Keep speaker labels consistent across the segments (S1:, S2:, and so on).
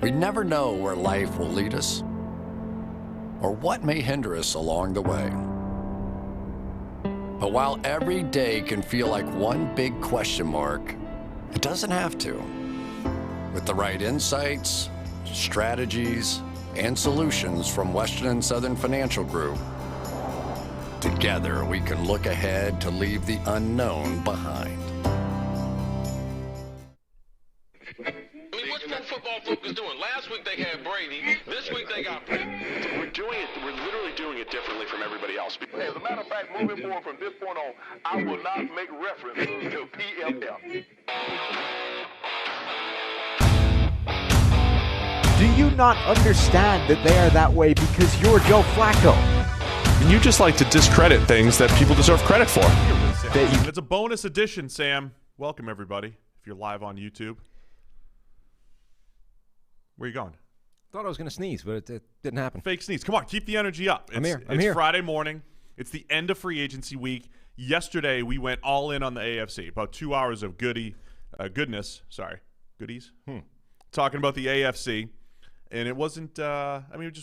S1: We never know where life will lead us or what may hinder us along the way. But while every day can feel like one big question mark, it doesn't have to. With the right insights, strategies, and solutions from Western and Southern Financial Group, together we can look ahead to leave the unknown behind.
S2: What's football focus doing? Last week they had Brady. This week they got Brady. We're literally doing it differently from everybody else.
S3: As a matter of fact, moving forward from this point on, I will not make reference to PFF.
S4: Do you not understand that they are that way because you're Joe Flacco?
S5: And you just like to discredit things that people deserve credit for.
S6: It's a bonus edition, Sam. Welcome, everybody, if you're live on YouTube. Where are you going?
S4: Thought I was going to sneeze, but it didn't happen.
S6: Fake sneeze. Come on, keep the energy up.
S4: I'm here.
S6: It's Friday morning. It's the end of free agency week. Yesterday, we went all in on the AFC. About 2 hours of goodies. Talking about the AFC. And it wasn't,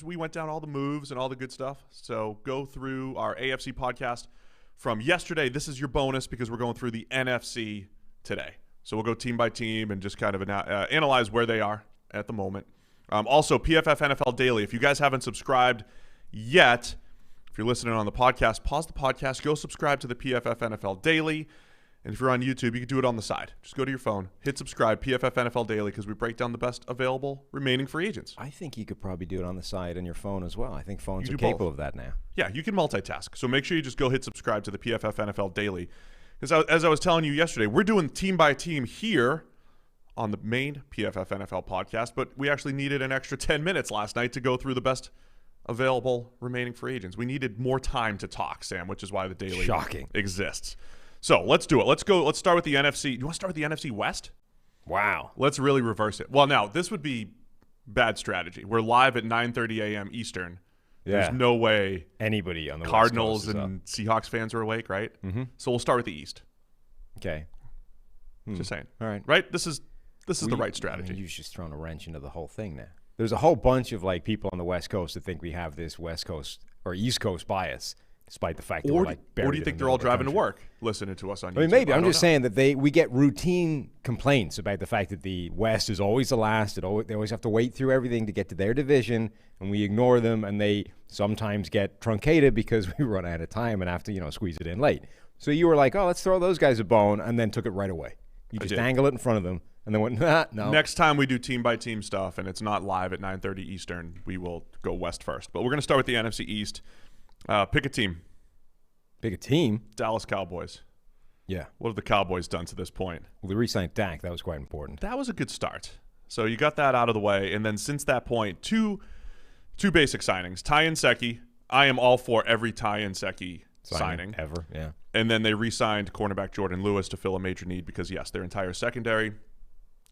S6: we went down all the moves and all the good stuff. So go through our AFC podcast from yesterday. This is your bonus because we're going through the NFC today. So we'll go team by team and just kind of analyze where they are at the moment. Also, PFF NFL Daily. If you guys haven't subscribed yet, if you're listening on the podcast, pause the podcast, go subscribe to the PFF NFL Daily. And if you're on YouTube, you can do it on the side. Just go to your phone, hit subscribe, PFF NFL Daily, because we break down the best available remaining free agents.
S4: I think you could probably do it on the side on your phone as well. I think phones are
S6: both.
S4: capable of that now.
S6: Yeah, you can multitask. So make sure you just go hit subscribe to the PFF NFL Daily. Because as I was telling you yesterday, we're doing team by team here on the main PFF NFL podcast, but we actually needed an extra 10 minutes last night to go through the best available remaining free agents. We needed more time to talk, Sam, which is why the Daily exists. So let's do it. Let's start with the NFC. Do you want to start with the NFC West?
S4: Wow.
S6: Let's really reverse it. Well, now, this would be bad strategy. We're live at 9:30 a.m. Eastern.
S4: Yeah.
S6: There's no way
S4: anybody on the
S6: Cardinals
S4: West Coast
S6: and Seahawks fans are awake, right?
S4: Mm-hmm.
S6: So we'll start with the East.
S4: Okay.
S6: Just saying.
S4: All right.
S6: Right? This is the right strategy.
S4: I mean, you've just thrown a wrench into the whole thing now. There's a whole bunch of people on the West Coast that think we have this West Coast or East Coast bias, despite the fact that we're buried
S6: or do you think they're all driving to work listening to us on YouTube?
S4: I mean, maybe. I'm just saying that we get routine complaints about the fact that the West is always the last. They always have to wait through everything to get to their division, and we ignore them, and they sometimes get truncated because we run out of time and have to, squeeze it in late. So you were like, oh, let's throw those guys a bone, and then took it right away. You just dangle it in front of them, and then went, no.
S6: Next time we do team-by-team stuff, and it's not live at 9:30 Eastern, we will go West first. But we're going to start with the NFC East. Pick a team.
S4: Pick a team?
S6: Dallas Cowboys.
S4: Yeah.
S6: What have the Cowboys done to this point?
S4: Well, they re-signed Dak. That was quite important.
S6: That was a good start. So you got that out of the way. And then since that point, two basic signings. Ty Nsekhe. I am all for every Ty Nsekhe signing.
S4: Ever, yeah.
S6: And then they re-signed cornerback Jordan Lewis to fill a major need because, yes, their entire secondary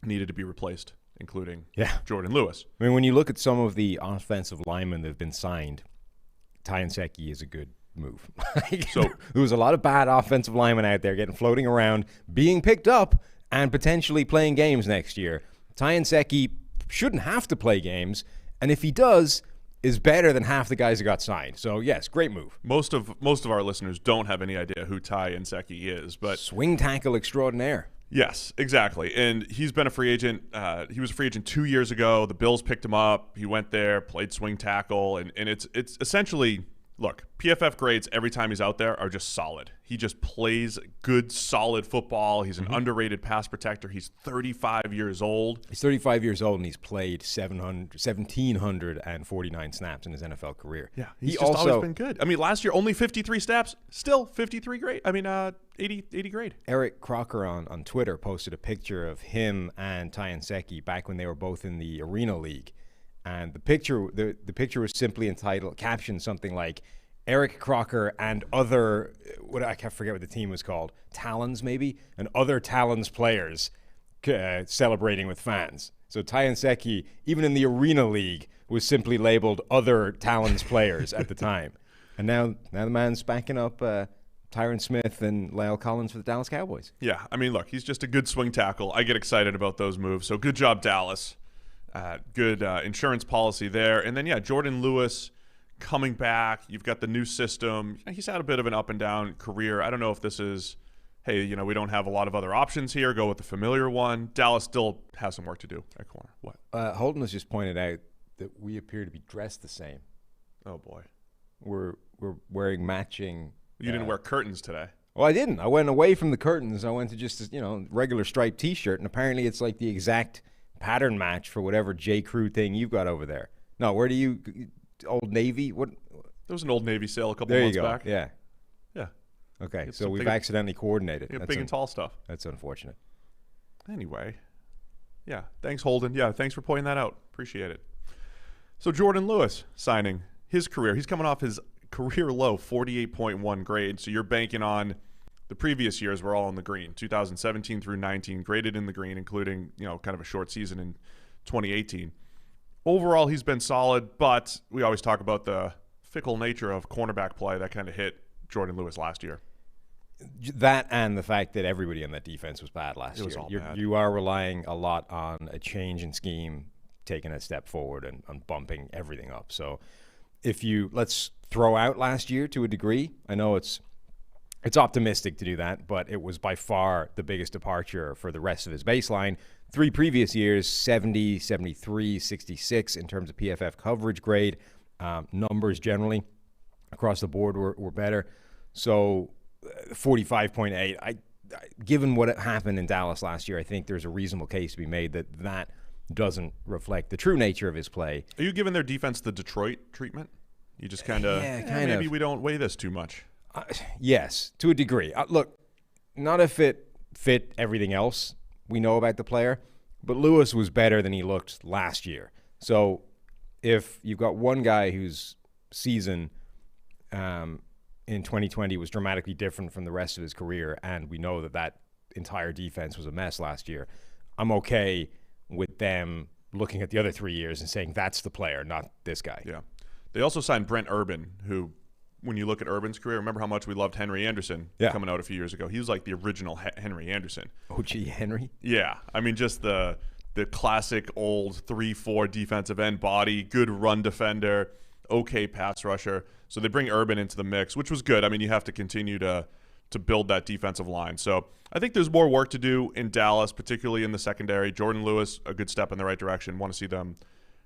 S6: needed to be replaced, including Jordan Lewis.
S4: I mean, when you look at some of the offensive linemen that have been signed, Ty Nsekhe is a good move. So there was a lot of bad offensive linemen out there floating around, being picked up, and potentially playing games next year. Ty Nsekhe shouldn't have to play games, and if he does, is better than half the guys that got signed. So yes, great move.
S6: Most of our listeners don't have any idea who Ty Nsekhe is, but
S4: swing tackle extraordinaire.
S6: Yes, exactly. And he's been a free agent. He was a free agent 2 years ago. The Bills picked him up. He went there, played swing tackle, and it's essentially, look, PFF grades every time he's out there are just solid. He just plays good, solid football. He's an underrated pass protector. He's 35 years old.
S4: He's 35 years old, and he's played 1,749 snaps in his NFL career.
S6: Yeah, he's just always been good. I mean, last year, only 53 snaps, still 53 grade. I mean, 80 grade.
S4: Eric Crocker on Twitter posted a picture of him and Ty Nsekhe back when they were both in the Arena League. And the picture was simply captioned something like Eric Crocker and other, I can't forget what the team was called, Talons maybe, and other Talons players celebrating with fans. So Ty Nsekhe, even in the Arena League, was simply labeled other Talons players at the time. And now the man's backing up Tyron Smith and Lyle Collins for the Dallas Cowboys.
S6: Yeah, I mean, look, he's just a good swing tackle. I get excited about those moves. So good job, Dallas. Good insurance policy there. And then, Jordan Lewis coming back. You've got the new system. He's had a bit of an up and down career. I don't know if this is, hey, we don't have a lot of other options here. Go with the familiar one. Dallas still has some work to do at corner. What?
S4: Holden has just pointed out that we appear to be dressed the same.
S6: Oh, boy.
S4: We're wearing matching.
S6: You didn't wear curtains today.
S4: Well, I didn't. I went away from the curtains. I went to just regular striped T-shirt, and apparently it's like the exact pattern match for whatever J. Crew thing you've got over there. No, where do you Old Navy? What?
S6: There was an Old Navy sale a couple
S4: there
S6: months
S4: you go.
S6: back.
S4: Yeah.
S6: Yeah.
S4: Okay,
S6: It's
S4: so we've
S6: big,
S4: accidentally coordinated.
S6: big and tall stuff.
S4: That's unfortunate.
S6: Anyway, thanks, Holden. Yeah, thanks for pointing that out. Appreciate it. So Jordan Lewis signing his career. He's coming off his career low 48.1 grade. So you're banking on the previous years were all in the green. 2017 through 19 graded in the green, including kind of a short season in 2018. Overall, he's been solid, but we always talk about the fickle nature of cornerback play that kind of hit Jordan Lewis last year.
S4: That and the fact that everybody on that defense was bad last year.
S6: It was all bad.
S4: You are relying a lot on a change in scheme, taking a step forward and bumping everything up. So let's throw out last year to a degree. I know it's optimistic to do that, but it was by far the biggest departure for the rest of his baseline. 3 previous years, 70, 73, 66 in terms of PFF coverage grade. Numbers generally across the board were better. So 45.8. Given what happened in Dallas last year, I think there's a reasonable case to be made that doesn't reflect the true nature of his play.
S6: Are you giving their defense the Detroit treatment? You just kind of, maybe we don't weigh this too much.
S4: Yes, to a degree. Look, not if it fit everything else we know about the player, but Lewis was better than he looked last year. So if you've got one guy whose season in 2020 was dramatically different from the rest of his career, and we know that entire defense was a mess last year, I'm okay with them looking at the other 3 years and saying that's the player, not this guy.
S6: Yeah. They also signed Brent Urban, who, when you look at Urban's career, remember how much we loved Henry Anderson coming out a few years ago. He was like the original Henry Anderson.
S4: OG Henry?
S6: Yeah. I mean, just the classic old 3-4 defensive end body, good run defender, okay pass rusher. So they bring Urban into the mix, which was good. I mean, you have to continue to build that defensive line. So I think there's more work to do in Dallas, particularly in the secondary. Jordan Lewis, a good step in the right direction. Want to see them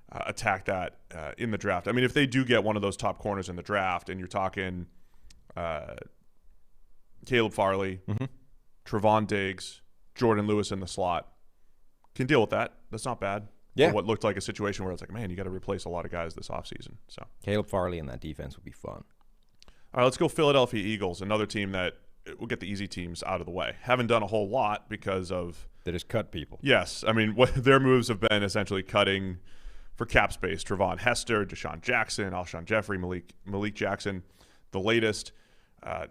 S6: attack that in the draft. I mean, if they do get one of those top corners in the draft, and you're talking Caleb Farley, Trevon Diggs, Jordan Lewis in the slot, can deal with that. That's not bad.
S4: Yeah.
S6: For what looked like a situation where it's like, man, you got to replace a lot of guys this offseason. So
S4: Caleb Farley in that defense would be fun.
S6: All right, let's go Philadelphia Eagles, another team that will get the easy teams out of the way. Haven't done a whole lot because of
S4: – they just cut people.
S6: Yes. I mean, what their moves have been essentially cutting for cap space. Trevon Hester, Deshaun Jackson, Alshon Jeffrey, Malik Jackson, the latest.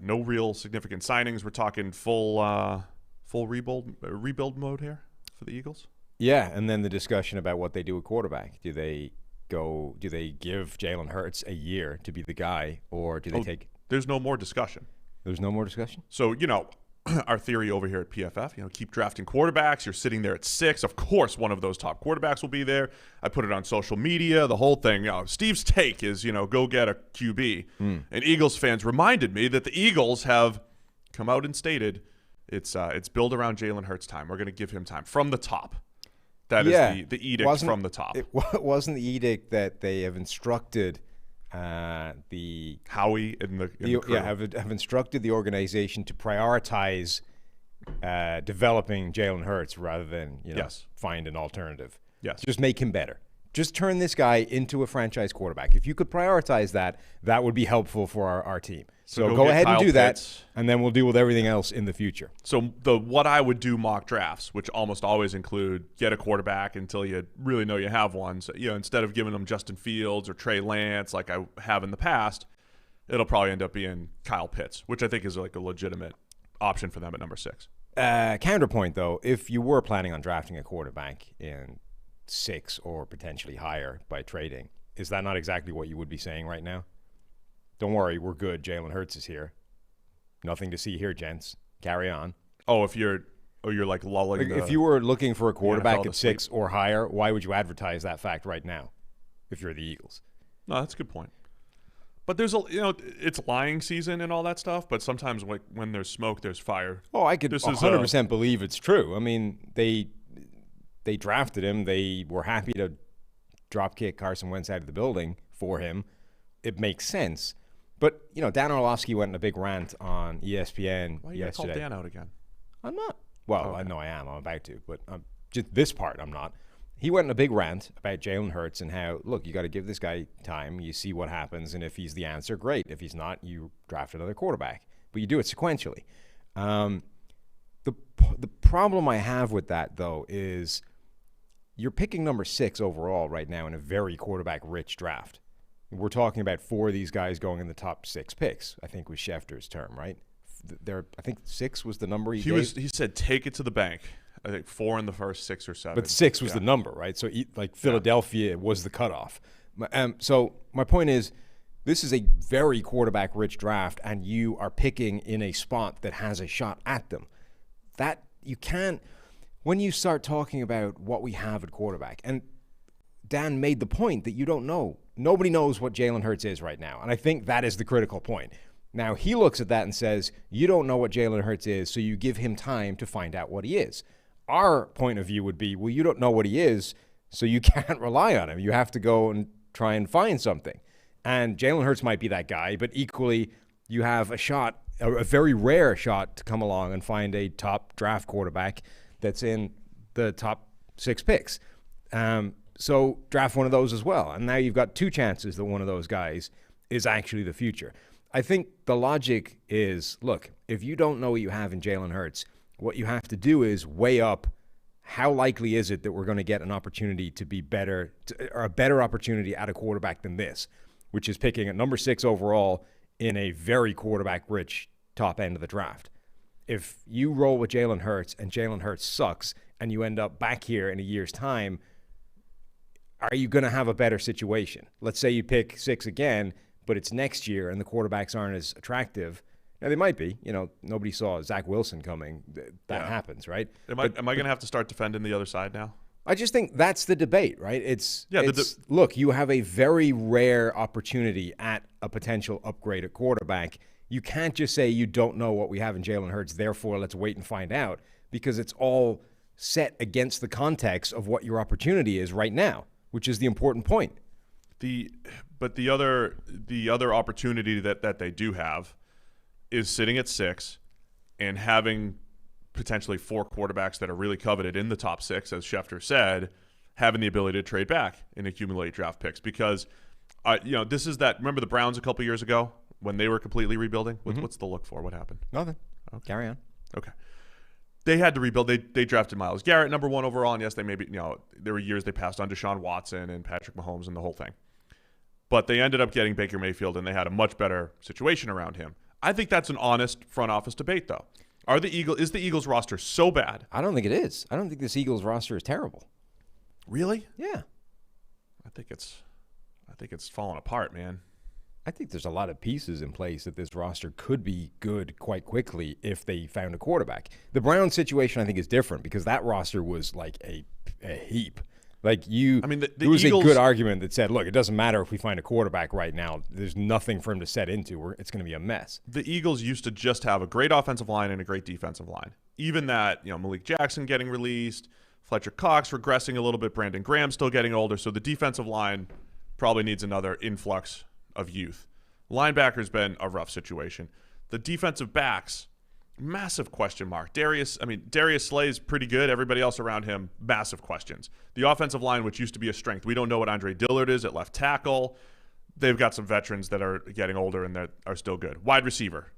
S6: No real significant signings. We're talking full rebuild mode here for the Eagles.
S4: Yeah, and then the discussion about what they do at quarterback. Do they give Jalen Hurts a year to be the guy, or do they take –
S6: There's no more discussion.
S4: There's no more discussion?
S6: So, our theory over here at PFF, keep drafting quarterbacks. You're sitting there at 6. Of course, one of those top quarterbacks will be there. I put it on social media, the whole thing. Steve's take is, go get a QB. And Eagles fans reminded me that the Eagles have come out and stated it's built around Jalen Hurts' time. We're going to give him time from the top. That is the edict from the top.
S4: It wasn't the edict that they have instructed the
S6: Howie in the crew.
S4: have instructed the organization to prioritize developing Jalen Hurts rather than find an alternative.
S6: Yes,
S4: just make him better. Just turn this guy into a franchise quarterback. If you could prioritize that, that would be helpful for our team. So go ahead and do that, and then we'll deal with everything else in the future.
S6: So what I would do mock drafts, which almost always include get a quarterback until you really know you have one. So, instead of giving them Justin Fields or Trey Lance like I have in the past, it'll probably end up being Kyle Pitts, which I think is like a legitimate option for them at number 6.
S4: Counterpoint, though, if you were planning on drafting a quarterback in 6 or potentially higher by trading, is that not exactly what you would be saying right now? Don't worry, we're good. Jalen Hurts is here. Nothing to see here, gents. Carry on.
S6: Oh, if you're or you're like lulling.
S4: If you were looking for a quarterback
S6: NFL
S4: at 6 or higher, why would you advertise that fact right now? If you're the Eagles.
S6: No, that's a good point. But there's it's lying season and all that stuff. But sometimes when there's smoke, there's fire.
S4: Oh, I could 100% believe it's true. I mean, they drafted him. They were happy to dropkick Carson Wentz out of the building for him. It makes sense. But, Dan Orlovsky went in a big rant on ESPN
S6: Why you
S4: yesterday.
S6: call Dan out again?
S4: I'm not. Well, okay. I know I am. I'm about to. But just this part, I'm not. He went in a big rant about Jalen Hurts and how, look, you got to give this guy time. You see what happens, and if he's the answer, great. If he's not, you draft another quarterback. But you do it sequentially. The problem I have with that, though, is you're picking number 6 overall right now in a very quarterback-rich draft. We're talking about 4 of these guys going in the top 6 picks, I think was Schefter's term, right? I think 6 was the number he gave.
S6: He said take it to the bank. I think 4 in the first 6 or 7.
S4: But 6 was the number, right? So, Philadelphia was the cutoff. So, my point is, this is a very quarterback-rich draft, and you are picking in a spot that has a shot at them. That you can't – when you start talking about what we have at quarterback, and Dan made the point that you don't know. Nobody knows what Jalen Hurts is right now, and I think that is the critical point. Now, he looks at that and says, you don't know what Jalen Hurts is, so you give him time to find out what he is. Our point of view would be, well, you don't know what he is, so you can't rely on him. You have to go and try and find something. And Jalen Hurts might be that guy, but equally you have a shot, a very rare shot to come along and find a top draft quarterback that's in the top 6 picks. So draft one of those as well. And now you've got 2 chances that one of those guys is actually the future. I think the logic is, look, if you don't know what you have in Jalen Hurts, what you have to do is weigh up how likely is it that we're going to get an opportunity to be better, or a better opportunity at a quarterback than this, which is picking at number 6 overall in a very quarterback-rich top end of the draft. If you roll with Jalen Hurts and Jalen Hurts sucks and you end up back here in a year's time, are you going to have a better situation? Let's say you pick 6 again, but it's next year and the quarterbacks aren't as attractive. Now, they might be. Nobody saw Zach Wilson coming. That happens, right?
S6: Am I going to have to start defending the other side now?
S4: I just think that's the debate, right? Look, you have a very rare opportunity at a potential upgrade at quarterback. You can't just say you don't know what we have in Jalen Hurts, therefore let's wait and find out, because it's all set against the context of what your opportunity is right now, which is the important point.
S6: But the other opportunity that they do have is sitting at 6 and having potentially 4 quarterbacks that are really coveted in the top 6, as Schefter said, having the ability to trade back and accumulate draft picks. Because, this is that – remember the Browns a couple years ago when they were completely rebuilding? What's the look for? What happened?
S4: Nothing.
S6: Okay.
S4: Carry on.
S6: Okay. They had to rebuild. They drafted Myles Garrett, number 1 overall, and yes, they maybe there were years they passed on Deshaun Watson and Patrick Mahomes and the whole thing. But they ended up getting Baker Mayfield, and they had a much better situation around him. I think that's an honest front office debate, though. Is the Eagles roster so bad?
S4: I don't think it is. I don't think this Eagles roster is terrible.
S6: Really?
S4: Yeah.
S6: I think it's falling apart, man.
S4: I think there's a lot of pieces in place that this roster could be good quite quickly if they found a quarterback. The Browns situation, I think, is different because that roster was like a heap. There was
S6: Eagles,
S4: a good argument that said, look, it doesn't matter if we find a quarterback right now. There's nothing for him to set into. It's going to be a mess.
S6: The Eagles used to just have a great offensive line and a great defensive line. Even that, Malik Jackson getting released, Fletcher Cox regressing a little bit, Brandon Graham still getting older, so the defensive line probably needs another influx of youth. Linebacker's been a rough situation. The defensive backs, massive question mark. Darius Slay's pretty good. Everybody else around him, massive questions. The offensive line, which used to be a strength, we don't know what Andre Dillard is at left tackle. They've got some veterans that are getting older and that are still good. Wide receiver.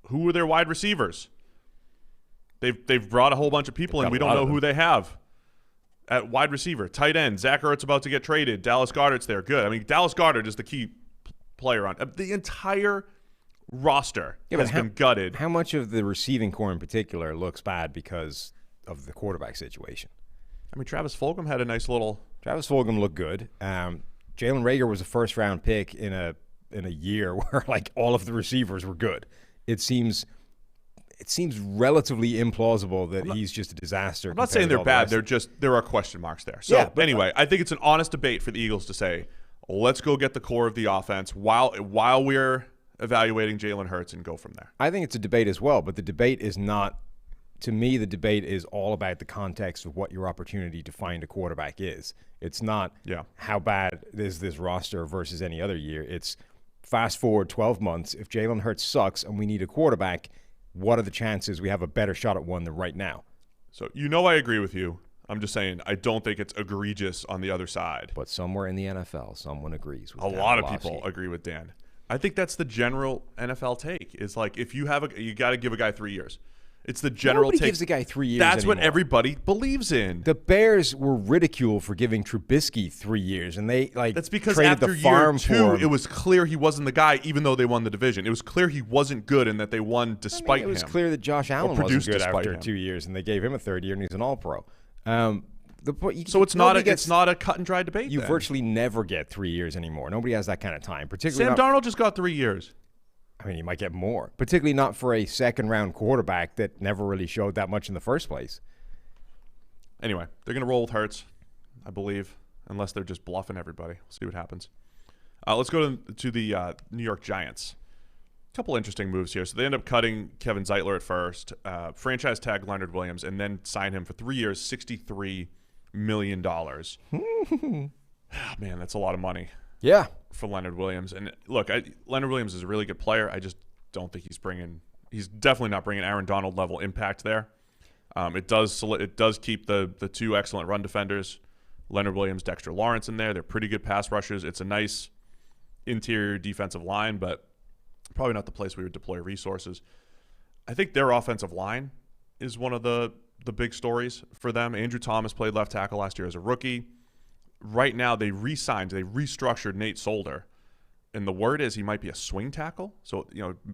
S6: Who are their wide receivers? They've brought a whole bunch of people in. We don't know who they have at wide receiver. Tight end. Zach Ertz's about to get traded. Dallas Goedert's there. Good. Dallas Goedert is the key player on the entire roster has been gutted.
S4: How much of the receiving core in particular looks bad because of the quarterback situation?
S6: Travis Fulgham had a nice little.
S4: Travis Fulgham looked good. Jalen Reagor was a first-round pick in a year where all of the receivers were good. It seems it seems relatively implausible that he's just a disaster.
S6: I'm not saying they're bad. There are question marks there. So
S4: Yeah,
S6: anyway, I think it's an honest debate for the Eagles to say, let's go get the core of the offense while we're evaluating Jalen Hurts and go from there.
S4: I think it's a debate as well, but the debate is not, to me, the debate is all about the context of what your opportunity to find a quarterback is. It's not how bad is this roster versus any other year. It's fast forward 12 months. If Jalen Hurts sucks and we need a quarterback, what are the chances we have a better shot at one than right now?
S6: So I agree with you. I'm just saying I don't think it's egregious on the other side.
S4: But somewhere in the NFL, someone agrees with
S6: a
S4: Dan
S6: lot of
S4: Orlovsky.
S6: people agree with Dan. I think that's the general NFL take. Is like if you got to give a guy 3 years. It's the general
S4: Nobody
S6: take.
S4: gives a guy 3 years
S6: That's
S4: anymore.
S6: what everybody believes in.
S4: The Bears were ridiculed for giving Trubisky 3 years, and they
S6: That's because
S4: traded
S6: after
S4: the farm
S6: year 2,
S4: for him.
S6: it was clear he wasn't the guy, even though they won the division. It was clear he wasn't good and that they won despite him.
S4: It was clear that Josh Allen wasn't
S6: produced
S4: good
S6: despite
S4: after
S6: him.
S4: 2 years, and they gave him a third year, and he's an All-Pro.
S6: So it's not a cut and dry debate.
S4: You
S6: then.
S4: virtually never get 3 years anymore. Nobody has that kind of time. Particularly
S6: Sam Darnold just got 3 years.
S4: I mean, you might get more. Particularly not for a second-round quarterback that never really showed that much in the first place.
S6: Anyway, they're going to roll with Hurts, I believe, unless they're just bluffing everybody. We'll see what happens. Let's go to the New York Giants. A couple interesting moves here. So they end up cutting Kevin Zeitler at first, franchise tag Leonard Williams, and then sign him for 3 years, $63 million. Man, that's a lot of money.
S4: Yeah.
S6: For Leonard Williams. And look, Leonard Williams is a really good player. I just don't think he's definitely not bringing Aaron Donald level impact there. It does keep the two excellent run defenders, Leonard Williams, Dexter Lawrence in there. They're pretty good pass rushers. It's a nice interior defensive line, but probably not the place we would deploy resources. I think their offensive line is one of the big stories for them. Andrew Thomas played left tackle last year as a rookie. Right now, they restructured Nate Solder, and the word is he might be a swing tackle. So,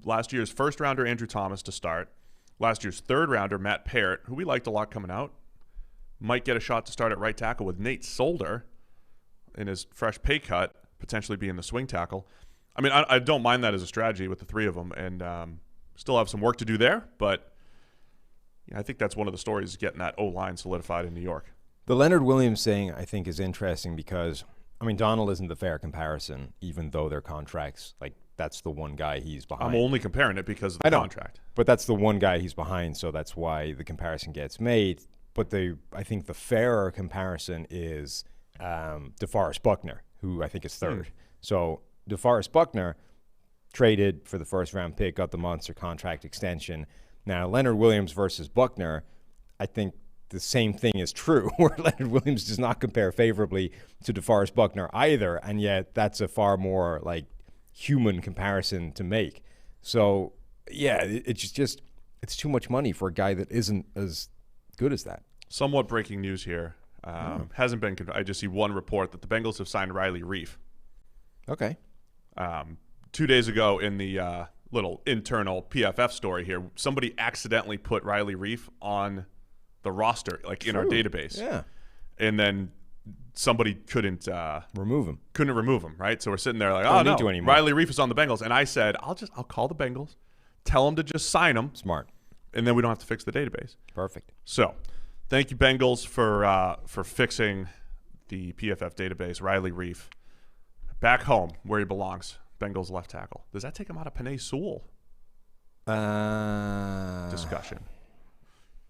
S6: last year's first rounder Andrew Thomas to start, last year's third rounder Matt Parrott, who we liked a lot coming out, might get a shot to start at right tackle with Nate Solder in his fresh pay cut, potentially being the swing tackle. I mean, I don't mind that as a strategy with the three of them, and still have some work to do there, but I think that's one of the stories, getting that O-line solidified in New York.
S4: The Leonard Williams thing, I think, is interesting because, Donald isn't the fair comparison, even though their contracts, that's the one guy he's behind.
S6: I'm only comparing it because of the contract.
S4: But that's the one guy he's behind, so that's why the comparison gets made. But I think the fairer comparison is DeForest Buckner, who I think is third. So DeForest Buckner traded for the first-round pick, got the monster contract extension. Now, Leonard Williams versus Buckner, I think the same thing is true, where Leonard Williams does not compare favorably to DeForest Buckner either, and yet that's a far more human comparison to make. So yeah, it's too much money for a guy that isn't as good as that.
S6: Somewhat breaking news here. Hasn't been. I just see one report that the Bengals have signed Riley Reif.
S4: Okay.
S6: 2 days ago in the little internal PFF story here, somebody accidentally put Riley Reif on the roster, in our database.
S4: Yeah.
S6: And then somebody couldn't
S4: remove him.
S6: Couldn't remove him, right? So we're sitting there like,
S4: Don't
S6: oh
S4: need to
S6: no,
S4: anymore.
S6: Riley Reif is on the Bengals, and I said, I'll call the Bengals, tell them to just sign him.
S4: Smart.
S6: And then we don't have to fix the database.
S4: Perfect.
S6: So, thank you, Bengals, for fixing the PFF database. Riley Reif, back home where he belongs. Bengals left tackle. Does that take him out of Penei Sewell? Discussion.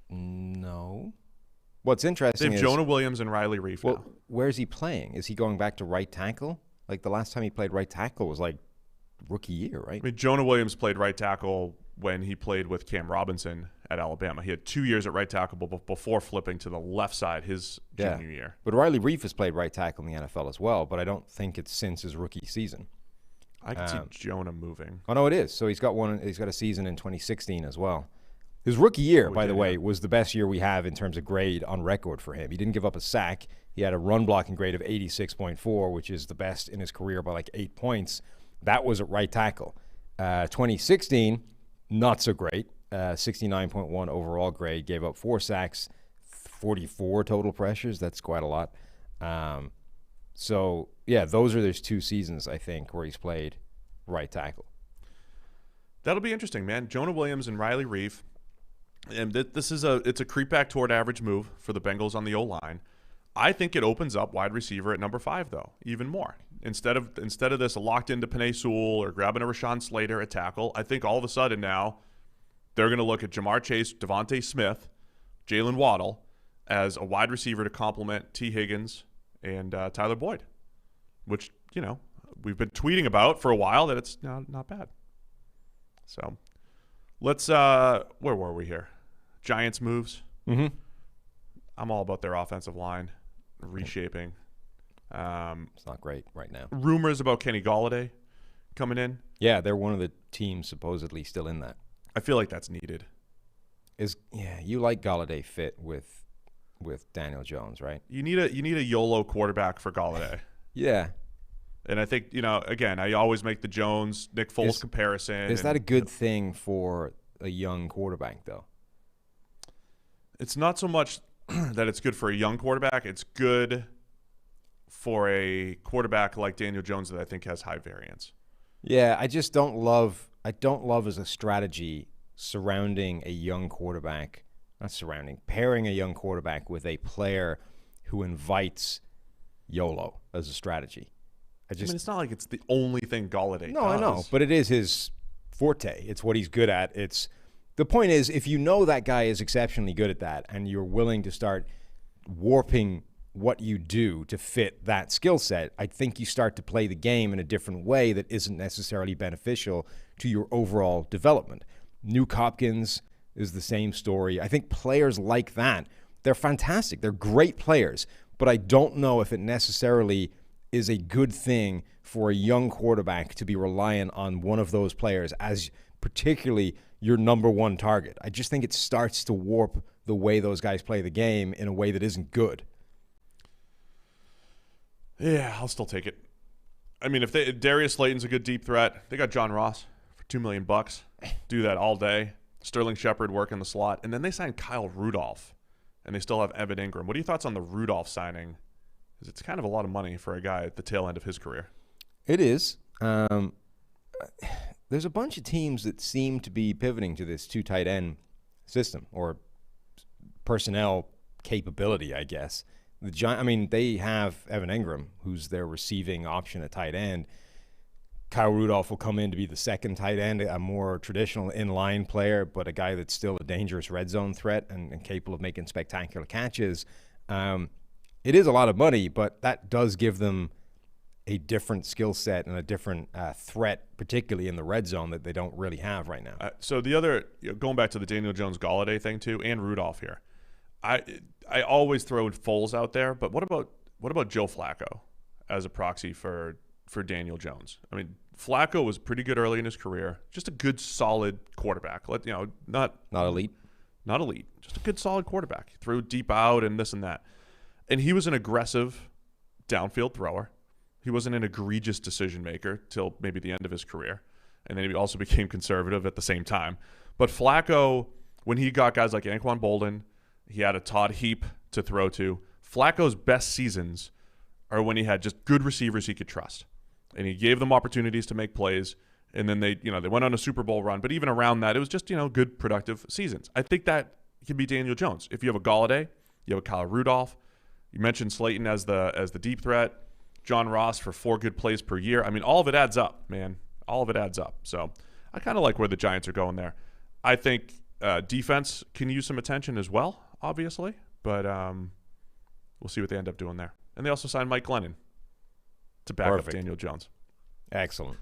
S4: No. What's interesting
S6: They have
S4: is
S6: Jonah Williams and Riley Reif now.
S4: Where's he playing? Is he going back to right tackle? The last time he played right tackle was rookie year, right?
S6: I mean, Jonah Williams played right tackle when he played with Cam Robinson at Alabama. He had 2 years at right tackle before flipping to the left side his junior year.
S4: But Riley Reif has played right tackle in the NFL as well, but I don't think it's since his rookie season.
S6: I can see Jonah moving.
S4: Oh, no, it is. So he's got a season in 2016 as well. His rookie year, by the way, was the best year we have in terms of grade on record for him. He didn't give up a sack. He had a run blocking grade of 86.4, which is the best in his career by 8 points. That was at right tackle. 2016, not so great. 69.1 overall grade. Gave up 4 sacks, 44 total pressures. That's quite a lot. So, yeah, those are those 2 seasons, I think, where he's played right tackle.
S6: That'll be interesting, man. Jonah Williams and Riley Reif. And this is it's a creep back toward average move for the Bengals on the O-line. I think it opens up wide receiver at number 5, though, even more. Instead of this locked into Penei Sewell or grabbing a Rashawn Slater at tackle, I think all of a sudden now they're going to look at Jamar Chase, Devontae Smith, Jalen Waddle as a wide receiver to complement T. Higgins and Tyler Boyd, which, we've been tweeting about for a while that it's not bad. So let's where were we here? Giants moves.
S4: Mm-hmm.
S6: I'm all about their offensive line reshaping.
S4: It's not great right now.
S6: Rumors about Kenny Golladay coming in.
S4: Yeah, they're one of the teams supposedly still in that.
S6: I feel like that's needed.
S4: You like Golladay fit with Daniel Jones, right?
S6: You need a YOLO quarterback for Golladay.
S4: Yeah.
S6: And I think, again, I always make the Jones Nick Foles comparison.
S4: Is that a good thing for a young quarterback, though?
S6: It's not so much that it's good for a young quarterback. It's good for a quarterback like Daniel Jones that I think has high variance.
S4: Yeah, I just don't love as a strategy pairing a young quarterback with a player who invites YOLO as a strategy. I mean,
S6: it's not like it's the only thing Golladay does.
S4: I know, but it is his forte. It's what he's good at. The point is, if you know that guy is exceptionally good at that and you're willing to start warping what you do to fit that skill set, I think you start to play the game in a different way that isn't necessarily beneficial to your overall development. Nuke Hopkins is the same story. I think players like that, they're fantastic. They're great players, but I don't know if it necessarily is a good thing for a young quarterback to be reliant on one of those players as particularly your number one target. I just think it starts to warp the way those guys play the game in a way that isn't good.
S6: Yeah, I'll still take it. I mean, if Darius Slayton's a good deep threat, they got John Ross for $2 million. Do that all day. Sterling Shepard working the slot. And then they signed Kyle Rudolph, and they still have Evan Ingram. What are your thoughts on the Rudolph signing? Because it's kind of a lot of money for a guy at the tail end of his career.
S4: It is. There's a bunch of teams that seem to be pivoting to this 2 tight end system or personnel capability, I guess. They have Evan Ingram, who's their receiving option at tight end. Kyle Rudolph will come in to be the second tight end, a more traditional in-line player, but a guy that's still a dangerous red zone threat and capable of making spectacular catches. It is a lot of money, but that does give them a different skill set and a different threat, particularly in the red zone, that they don't really have right now.
S6: So the other, going back to the Daniel Jones Golladay thing too, and Rudolph here, I always throw Foles out there, but what about Joe Flacco as a proxy for Daniel Jones? I mean, Flacco was pretty good early in his career, just a good solid quarterback. Not
S4: elite,
S6: just a good solid quarterback. He threw deep out and this and that, and he was an aggressive downfield thrower. He wasn't an egregious decision maker till maybe the end of his career, and then he also became conservative at the same time. But Flacco, when he got guys like Anquan Bolden, he had a Todd Heap to throw to. Flacco's best seasons are when he had just good receivers he could trust, and he gave them opportunities to make plays. And then they went on a Super Bowl run, but even around that, it was just good, productive seasons. I think that could be Daniel Jones. If you have a Golladay, you have a Kyle Rudolph. You mentioned Slayton as the deep threat. John Ross for 4 good plays per year. I mean, all of it adds up, man. All of it adds up. So I kind of like where the Giants are going there. I think defense can use some attention as well, obviously, but we'll see what they end up doing there. And they also signed Mike Glennon to back up Daniel Jones.
S4: Excellent.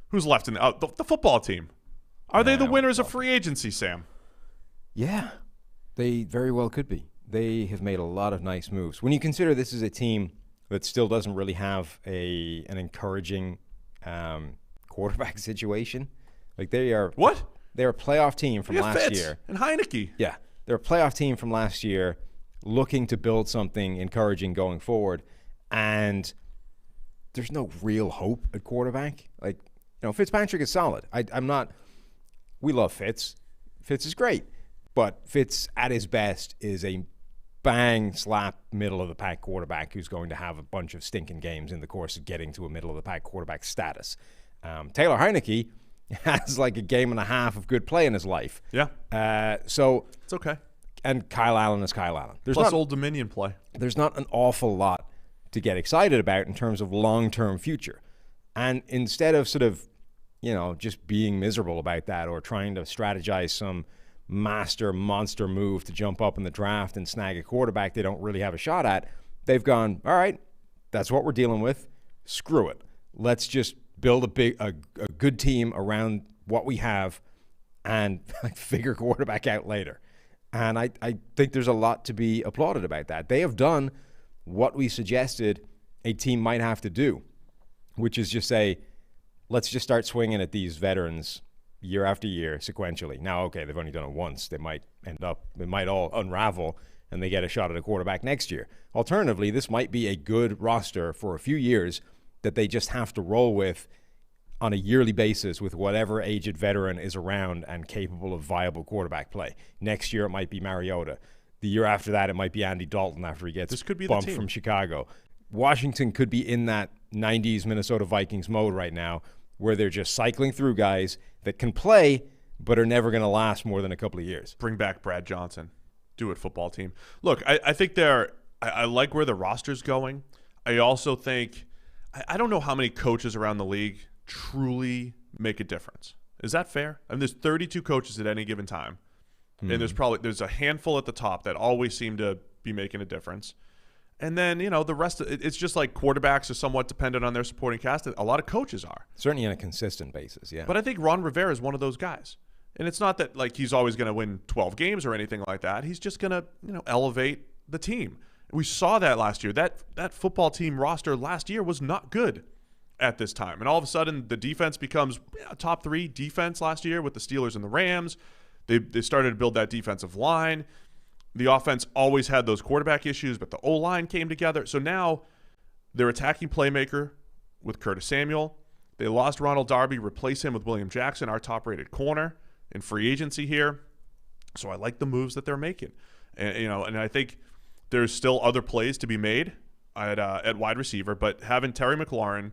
S6: Who's left in the football team? Are they the winners of free agency, Sam?
S4: Yeah, they very well could be. They have made a lot of nice moves. When you consider this is a team that still doesn't really have an encouraging quarterback situation. Like they are
S6: what?
S4: They're a playoff team from last year.
S6: And Heineke.
S4: Yeah, they're a playoff team from last year, looking to build something encouraging going forward, and there's no real hope at quarterback. Like Fitzpatrick is solid. I'm not. We love Fitz. Fitz is great, but Fitz at his best is a bang slap middle of the pack quarterback who's going to have a bunch of stinking games in the course of getting to a middle of the pack quarterback status. Taylor Heineke has like a game and a half of good play in his life.
S6: Yeah.
S4: So
S6: it's okay.
S4: And Kyle Allen is Kyle Allen.
S6: Plus Old Dominion play.
S4: There's not an awful lot to get excited about in terms of long-term future. And instead of sort of, just being miserable about that or trying to strategize some monster move to jump up in the draft and snag a quarterback they don't really have a shot at, they've gone, all right, that's what we're dealing with. Screw it. Let's just build a good team around what we have and figure quarterback out later. And I think there's a lot to be applauded about that. They have done what we suggested a team might have to do, which is just say, let's just start swinging at these veterans year after year sequentially. Now, okay, they've only done it once. It might all unravel and they get a shot at a quarterback next year. Alternatively, this might be a good roster for a few years that they just have to roll with on a yearly basis with whatever aged veteran is around and capable of viable quarterback play. Next year, it might be Mariota. The year after that, it might be Andy Dalton after he gets bumped from Chicago. Washington could be in that 90s Minnesota Vikings mode right now where they're just cycling through guys that can play but are never going to last more than a couple of years.
S6: Bring back Brad Johnson. Do it, football team. Look, I think I like where the roster's going. I also think I don't know how many coaches around the league truly make a difference. Is that fair? I mean, there's 32 coaches at any given time. And there's a handful at the top that always seem to be making a difference. And then, the rest of it's just like quarterbacks are somewhat dependent on their supporting cast. A lot of coaches are.
S4: Certainly on a consistent basis, yeah.
S6: But I think Ron Rivera is one of those guys. And it's not that like he's always going to win 12 games or anything like that. He's just going to, elevate the team. We saw that last year. That football team roster last year was not good at this time. And all of a sudden the defense becomes a top 3 defense last year with the Steelers and the Rams. They started to build that defensive line. The offense always had those quarterback issues, but the O-line came together. So now they're attacking playmaker with Curtis Samuel. They lost Ronald Darby, replace him with William Jackson, our top-rated corner in free agency here. So I like the moves that they're making. And I think there's still other plays to be made at wide receiver, but having Terry McLaurin,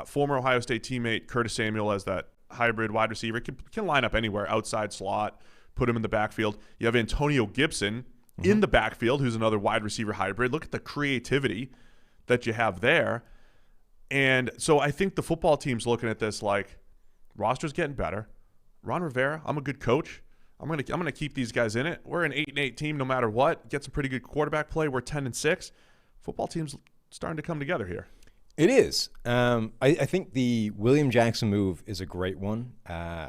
S6: former Ohio State teammate Curtis Samuel as that hybrid wide receiver, can line up anywhere, outside slot, put him in the backfield. You have Antonio Gibson in the backfield, who's another wide receiver hybrid. Look at the creativity that you have there. And so I think the football team's looking at this like, roster's getting better. Ron Rivera, I'm a good coach. I'm gonna keep these guys in it. We're an 8-8 team no matter what. Get some pretty good quarterback play. We're 10-6. Football team's starting to come together here.
S4: It is. I think the William Jackson move is a great one.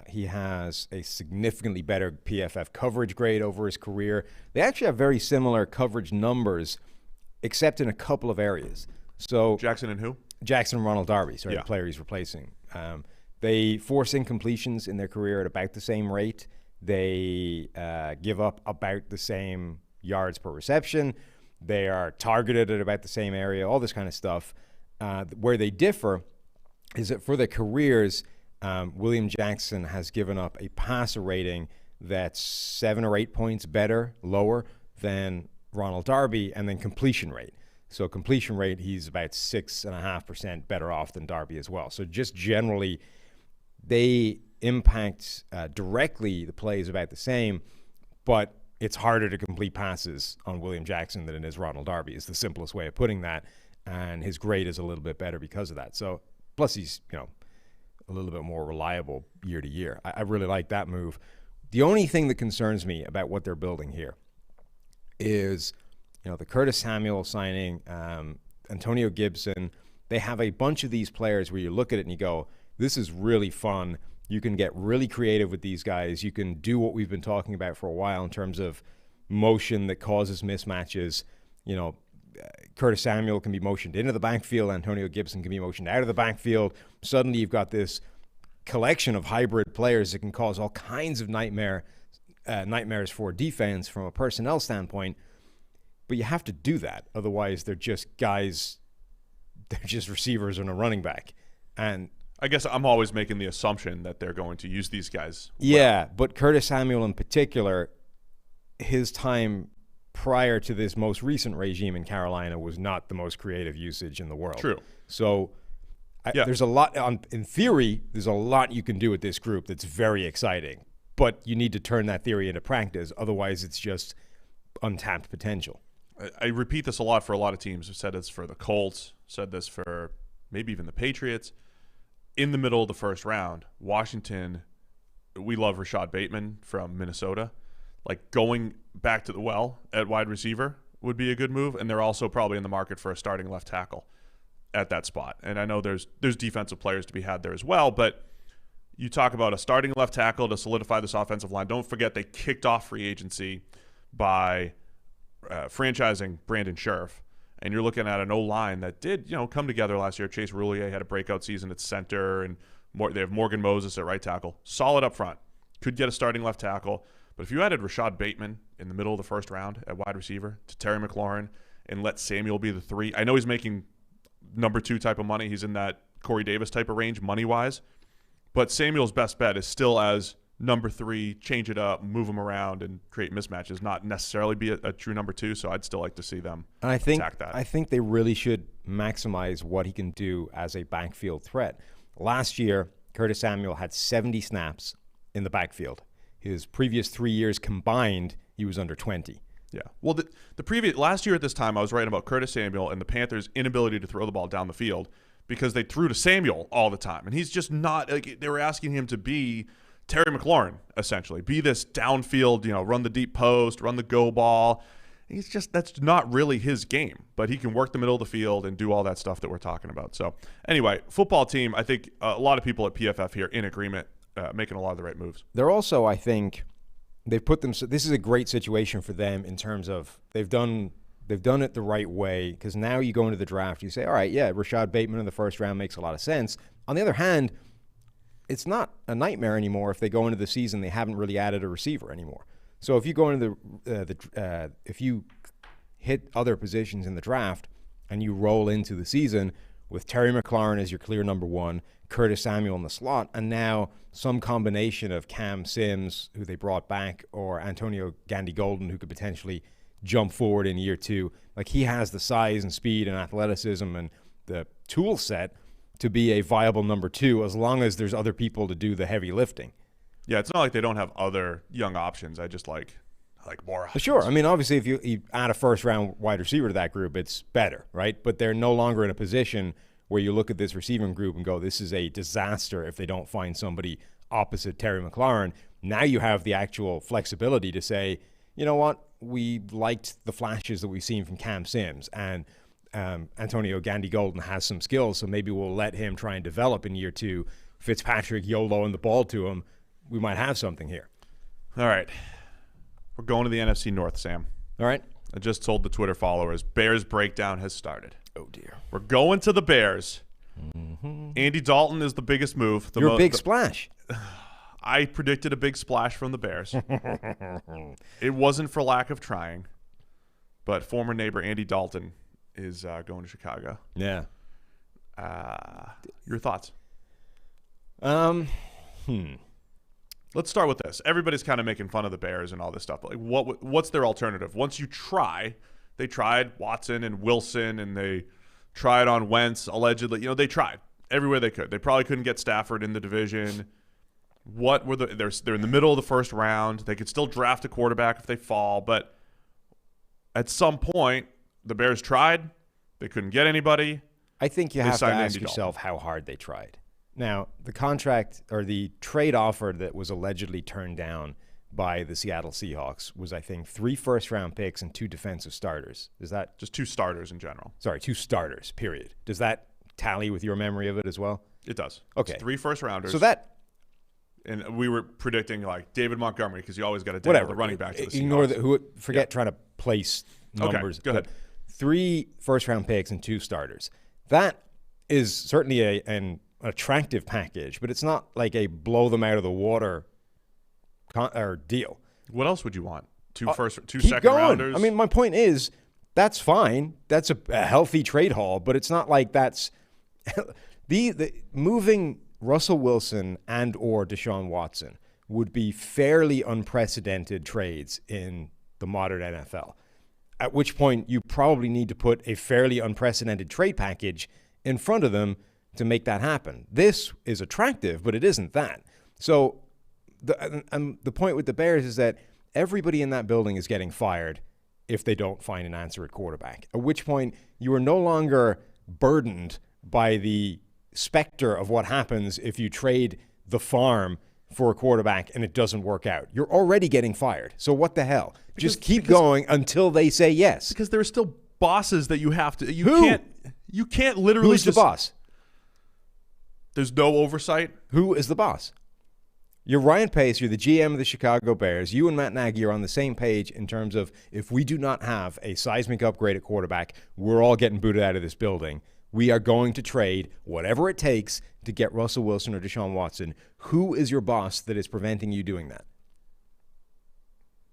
S4: He has a significantly better PFF coverage grade over his career. They actually have very similar coverage numbers, except in a couple of areas. So
S6: Jackson and who?
S4: Jackson and Ronald Darby, sorry,
S6: yeah.
S4: The player he's replacing. They force incompletions in their career at about the same rate. They give up about the same yards per reception. They are targeted at about the same area, all this kind of stuff. Where they differ is that for their careers, William Jackson has given up a passer rating that's 7 or 8 points lower than Ronald Darby, and then completion rate. So completion rate, he's about 6.5% better off than Darby as well. So just generally, they impact directly the plays about the same, but it's harder to complete passes on William Jackson than it is Ronald Darby, is the simplest way of putting that. And his grade is a little bit better because of that. So plus he's, a little bit more reliable year to year. I really like that move. The only thing that concerns me about what they're building here is, the Curtis Samuel signing, Antonio Gibson. They have a bunch of these players where you look at it and you go, this is really fun. You can get really creative with these guys. You can do what we've been talking about for a while in terms of motion that causes mismatches. Curtis Samuel can be motioned into the backfield. Antonio Gibson can be motioned out of the backfield. Suddenly you've got this collection of hybrid players that can cause all kinds of nightmares for defense from a personnel standpoint. But you have to do that. Otherwise, they're just guys, they're just receivers and a running back. And
S6: I guess I'm always making the assumption that they're going to use these guys.
S4: Yeah, but Curtis Samuel in particular, his time prior to this most recent regime in Carolina was not the most creative usage in the world.
S6: True.
S4: So There's a lot in theory. There's a lot you can do with this group that's very exciting, but you need to turn that theory into practice. Otherwise, it's just untapped potential.
S6: I repeat this a lot for a lot of teams. I've said this for the Colts, said this for maybe even the Patriots. In the middle of the first round, Washington, we love Rashad Bateman from Minnesota. Like, going back to the well at wide receiver would be a good move, and they're also probably in the market for a starting left tackle at that spot. And I know there's defensive players to be had there as well, but you talk about a starting left tackle to solidify this offensive line. Don't forget they kicked off free agency by franchising Brandon Scherf, and you're looking at an O-line that did, come together last year. Chase Roulier had a breakout season at center, and they have Morgan Moses at right tackle. Solid up front. Could get a starting left tackle. But if you added Rashad Bateman in the middle of the first round at wide receiver to Terry McLaurin and let Samuel be the 3, I know he's making number 2 type of money. He's in that Corey Davis type of range money-wise. But Samuel's best bet is still as number 3, change it up, move him around, and create mismatches, not necessarily be a true number 2. So I'd still like to see them attack that.
S4: I think they really should maximize what he can do as a backfield threat. Last year, Curtis Samuel had 70 snaps in the backfield. His previous 3 years combined, he was under 20.
S6: Yeah. Well, the previous last year at this time, I was writing about Curtis Samuel and the Panthers' inability to throw the ball down the field because they threw to Samuel all the time, and he's just not. Like, they were asking him to be Terry McLaurin, essentially, be this downfield, run the deep post, run the go ball. That's not really his game, but he can work the middle of the field and do all that stuff that we're talking about. So anyway, football team, I think a lot of people at PFF here in agreement, making a lot of the right moves.
S4: They're also, I think, they've put them. This is a great situation for them in terms of they've done it the right way, because now you go into the draft, you say, all right, yeah, Rashad Bateman in the first round makes a lot of sense. On the other hand, it's not a nightmare anymore if they go into the season they haven't really added a receiver anymore. So if you go into if you hit other positions in the draft and you roll into the season with Terry McLaurin as your clear number 1, Curtis Samuel in the slot, and now some combination of Cam Sims, who they brought back, or Antonio Gandy-Golden, who could potentially jump forward in year 2. Like, he has the size and speed and athleticism and the tool set to be a viable number 2 as long as there's other people to do the heavy lifting.
S6: Yeah, it's not like they don't have other young options. I just like more options.
S4: Sure. I mean, obviously, if you add a first-round wide receiver to that group, it's better, right? But they're no longer in a position where you look at this receiving group and go, this is a disaster if they don't find somebody opposite Terry McLaurin. Now you have the actual flexibility to say, you know what, we liked the flashes that we've seen from Cam Sims, and Antonio Gandy-Golden has some skills, so maybe we'll let him try and develop in year 2. Fitzpatrick YOLOing the ball to him, we might have something here.
S6: All right. We're going to the NFC North, Sam.
S4: All right.
S6: I just told the Twitter followers, Bears breakdown has started.
S4: Oh, dear.
S6: We're going to the Bears. Mm-hmm. Andy Dalton is the biggest move.
S4: Your big splash.
S6: I predicted a big splash from the Bears. It wasn't for lack of trying, but former neighbor Andy Dalton is going to Chicago.
S4: Yeah.
S6: Your thoughts? Let's start with this. Everybody's kind of making fun of the Bears and all this stuff. But like, what's their alternative? Once you try, they tried Watson and Wilson, and they tried on Wentz, allegedly. They tried everywhere they could. They probably couldn't get Stafford in the division. They're in the middle of the first round. They could still draft a quarterback if they fall, but at some point, the Bears tried. They couldn't get anybody.
S4: I think you have to ask yourself how hard they tried. Now, the contract or the trade offer that was allegedly turned down by the Seattle Seahawks was, I think, 3 first-round picks and 2 defensive starters. Is that
S6: just 2 starters in general?
S4: Sorry, 2 starters, period. Does that tally with your memory of it as well?
S6: It does.
S4: Okay.
S6: It's 3 first-rounders.
S4: So that...
S6: And we were predicting, like, David Montgomery, because you always got to take the running back to the Seahawks.
S4: Forget trying to place numbers.
S6: Okay, go ahead.
S4: 3 first-round picks and 2 starters. That is certainly an attractive package, but it's not like a blow-them-out-of-the-water deal.
S6: What else would you want? 2
S4: keep
S6: second-rounders?
S4: I mean, my point is, that's fine. That's a healthy trade haul, but it's not like that's the moving Russell Wilson and or Deshaun Watson would be fairly unprecedented trades in the modern NFL, at which point you probably need to put a fairly unprecedented trade package in front of them to make that happen. This is attractive, but it isn't that. So the point with the Bears is that everybody in that building is getting fired if they don't find an answer at quarterback, at which point you are no longer burdened by the specter of what happens if you trade the farm for a quarterback and it doesn't work out. You're already getting fired. So what the hell? Just keep going until they say yes.
S6: Because there are still bosses that you have to.
S4: Who?
S6: You can't literally.
S4: Who's the boss?
S6: There's no oversight.
S4: Who is the boss? You're Ryan Pace. You're the GM of the Chicago Bears. You and Matt Nagy are on the same page in terms of if we do not have a seismic upgrade at quarterback, we're all getting booted out of this building. We are going to trade whatever it takes to get Russell Wilson or Deshaun Watson. Who is your boss that is preventing you doing that?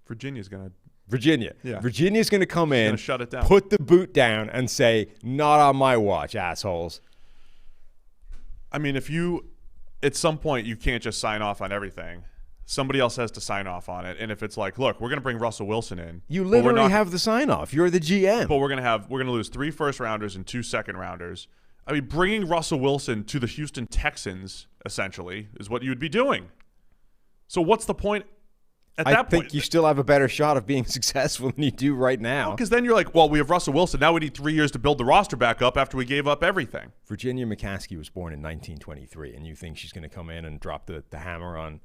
S6: Virginia's going to.
S4: Yeah. Virginia's going to come in,
S6: shut it down.
S4: Put the boot down, and say, not on my watch, assholes.
S6: I mean, if you, at some point, you can't just sign off on everything. Somebody else has to sign off on it. And if it's like, look, we're going to bring Russell Wilson in.
S4: You literally have the sign off. You're the GM.
S6: But we're going to lose 3 first-rounders and 2 second-rounders. I mean, bringing Russell Wilson to the Houston Texans, essentially, is what you would be doing. So what's the point at that point?
S4: I think you still have a better shot of being successful than you do right now.
S6: Because then you're like, well, we have Russell Wilson. Now we need 3 years to build the roster back up after we gave up everything.
S4: Virginia McCaskey was born in 1923, and you think she's going to come in and drop the hammer on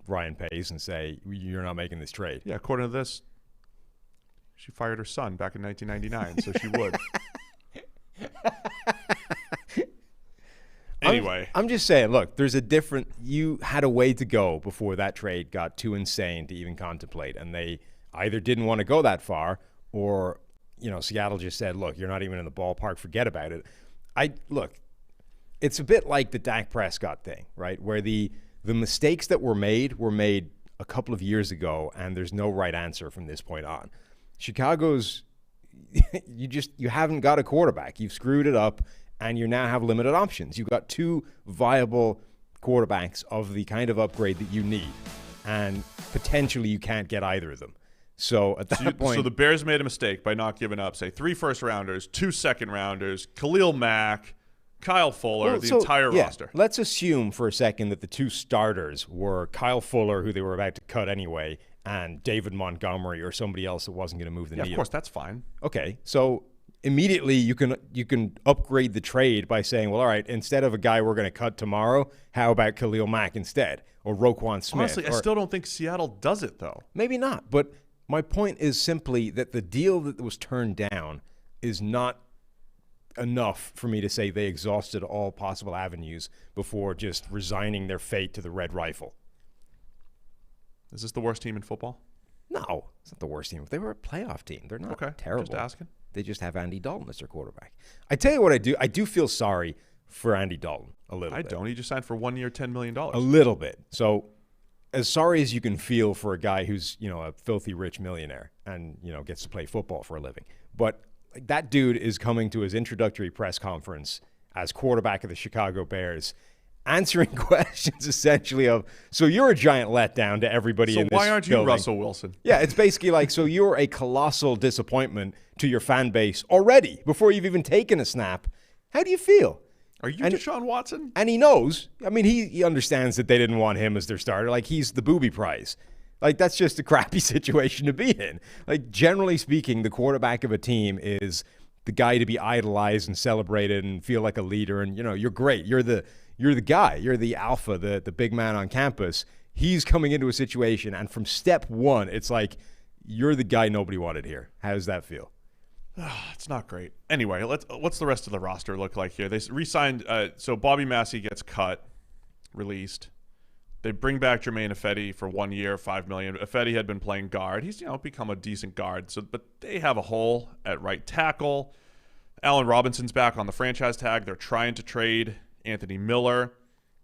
S4: Ryan Pace and say, you're not making this trade?
S6: Yeah, according to this, she fired her son back in 1999, so she would. Anyway.
S4: I'm just saying, look, you had a way to go before that trade got too insane to even contemplate, and they either didn't want to go that far or, Seattle just said, look, you're not even in the ballpark, forget about it. Look, it's a bit like the Dak Prescott thing, right, where the mistakes that were made a couple of years ago, and there's no right answer from this point on. Chicago's, you haven't got a quarterback. You've screwed it up, and you now have limited options. You've got 2 viable quarterbacks of the kind of upgrade that you need, and potentially you can't get either of them. So at that point...
S6: So the Bears made a mistake by not giving up, say, 3 first-rounders, 2 second-rounders, Khalil Mack, Kyle Fuller, entire roster.
S4: Let's assume for a second that the 2 starters were Kyle Fuller, who they were about to cut anyway, and David Montgomery or somebody else that wasn't going to move the needle.
S6: Of course, that's fine.
S4: Okay, so immediately you can upgrade the trade by saying, well, all right, instead of a guy we're going to cut tomorrow, how about Khalil Mack instead, or Roquan Smith?
S6: Honestly, I still don't think Seattle does it, though.
S4: Maybe not, but my point is simply that the deal that was turned down is not enough for me to say they exhausted all possible avenues before just resigning their fate to the Red Rifle.
S6: Is this the worst team in football?
S4: No, it's not the worst team. They were a playoff team. They're not terrible.
S6: Just asking.
S4: They just have Andy Dalton as their quarterback. I tell you what I do. I do feel sorry for Andy Dalton a little bit.
S6: I don't. He just signed for 1 year, $10 million.
S4: A little bit. So as sorry as you can feel for a guy who's, a filthy rich millionaire and, gets to play football for a living. But that dude is coming to his introductory press conference as quarterback of the Chicago Bears, answering questions essentially of, so you're a giant letdown to everybody in this building. So why aren't you
S6: Russell Wilson?
S4: Yeah, it's basically like, so you're a colossal disappointment to your fan base already before you've even taken a snap. How do you feel?
S6: Are you Deshaun Watson?
S4: And he knows. I mean, he understands that they didn't want him as their starter. Like, he's the booby prize. Like, that's just a crappy situation to be in. Like, generally speaking, the quarterback of a team is the guy to be idolized and celebrated and feel like a leader. And, you're great. You're the guy. You're the alpha, the big man on campus. He's coming into a situation, and from step one, it's like, you're the guy nobody wanted here. How does that feel?
S6: It's not great. Anyway, what's the rest of the roster look like here? They re-signed, so Bobby Massey gets cut, released. They bring back Jermaine Ifedi for 1 year, $5 million. Ifedi had been playing guard. He's become a decent guard. But they have a hole at right tackle. Allen Robinson's back on the franchise tag. They're trying to trade Anthony Miller.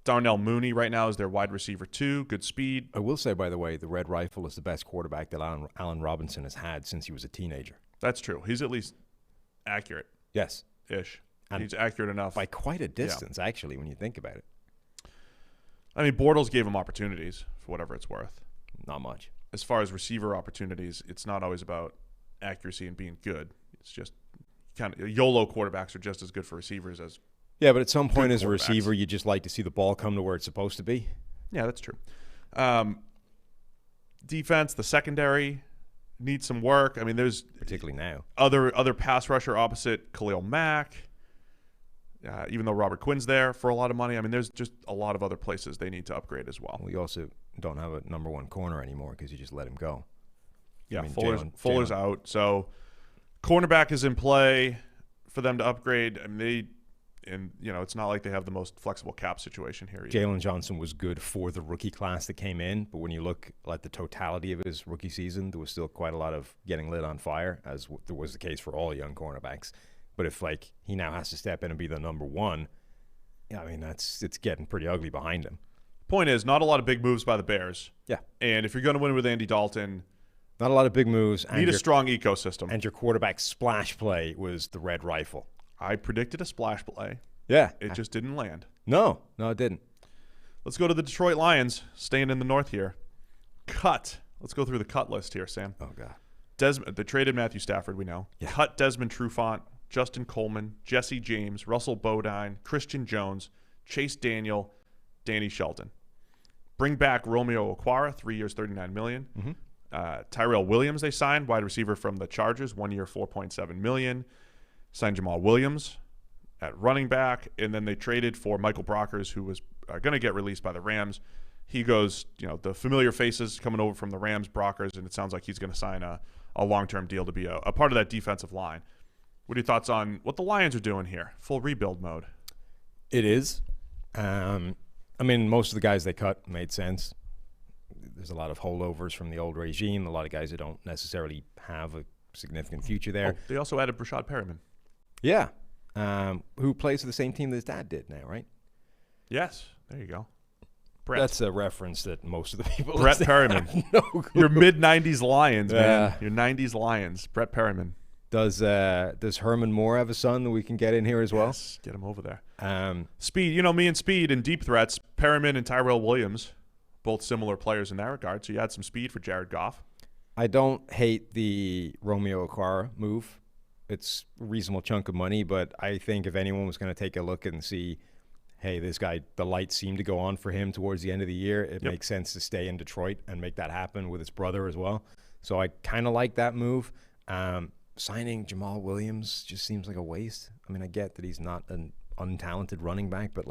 S6: Darnell Mooney right now is their wide receiver 2. Good speed.
S4: I will say, by the way, the Red Rifle is the best quarterback that Allen Robinson has had since he was a teenager.
S6: That's true. He's at least accurate.
S4: Yes.
S6: Ish. And he's accurate enough.
S4: By quite a distance, actually, when you think about it.
S6: I mean, Bortles gave him opportunities for whatever it's worth.
S4: Not much.
S6: As far as receiver opportunities, it's not always about accuracy and being good. It's just YOLO quarterbacks are just as good for receivers as
S4: Yeah, but at some point as a
S6: quarterbacks.
S4: receiver, you just like to see the ball come to where it's supposed to be.
S6: Yeah, that's true. Defense, the secondary needs some work. I mean, there's
S4: Particularly now.
S6: other pass rusher opposite Khalil Mack. Even though Robert Quinn's there for a lot of money, I mean, there's just a lot of other places they need to upgrade as well.
S4: We also don't have a number one corner anymore because you just let him go.
S6: Yeah,
S4: I mean,
S6: Fuller's
S4: Jalen.
S6: out. So cornerback is in play for them to upgrade. I mean, it's not like they have the most flexible cap situation here either.
S4: Jalen Johnson was good for the rookie class that came in, but when you look at the totality of his rookie season, there was still quite a lot of getting lit on fire, as there was the case for all young cornerbacks. But if he now has to step in and be the number one, I mean it's getting pretty ugly behind him.
S6: Point is, not a lot of big moves by the Bears.
S4: Yeah,
S6: And if you're going to win with Andy Dalton,
S4: not a lot of big moves.
S6: need a strong ecosystem.
S4: And your quarterback splash play was the red rifle.
S6: I predicted a splash play.
S4: Yeah,
S6: It just didn't land.
S4: no, it didn't.
S6: Let's go to the Detroit Lions, staying in the north here. Cut. Let's go through the cut list here, Sam.
S4: Oh god.
S6: They traded Matthew Stafford, we know.
S4: Yeah.
S6: Cut Desmond Trufant, Justin Coleman, Jesse James, Russell Bodine, Christian Jones, Chase Daniel, Danny Shelton. Bring back Romeo Okwara, 3 years, $39 million.
S4: Mm-hmm.
S6: Tyrell Williams they signed, wide receiver from the Chargers, 1 year, $4.7 million. Signed Jamal Williams at running back, and then they traded for Michael Brockers, who was going to get released by the Rams. He goes, the familiar faces coming over from the Rams, Brockers, and it sounds like he's going to sign a long-term deal to be a part of that defensive line. What are your thoughts on what the Lions are doing here? Full rebuild mode.
S4: It is. I mean, most of the guys they cut made sense. There's a lot of holdovers from the old regime, a lot of guys that don't necessarily have a significant future there.
S6: They also added Brashad Perriman.
S4: Yeah. Who plays for the same team that his dad did now, right?
S6: Yes, there you go. Brett.
S4: That's a reference that most of the people
S6: Brett
S4: listening
S6: Perriman.
S4: have no clue.
S6: Your mid-'90s Lions, man.
S4: Yeah.
S6: Your 90s Lions. Brett Perriman.
S4: Does Herman Moore have a son that we can get in here as well?
S6: Yes, get him over there.
S4: Speed,
S6: Me and Speed in deep threats, Perriman and Tyrell Williams, both similar players in that regard. So you had some speed for Jared Goff.
S4: I don't hate the Romeo Okwara move. It's a reasonable chunk of money, but I think if anyone was going to take a look and see, hey, this guy, the lights seem to go on for him towards the end of the year, it makes sense to stay in Detroit and make that happen with his brother as well. So I kind of like that move. Signing Jamal Williams just seems like a waste. I mean, I get that he's not an untalented running back, but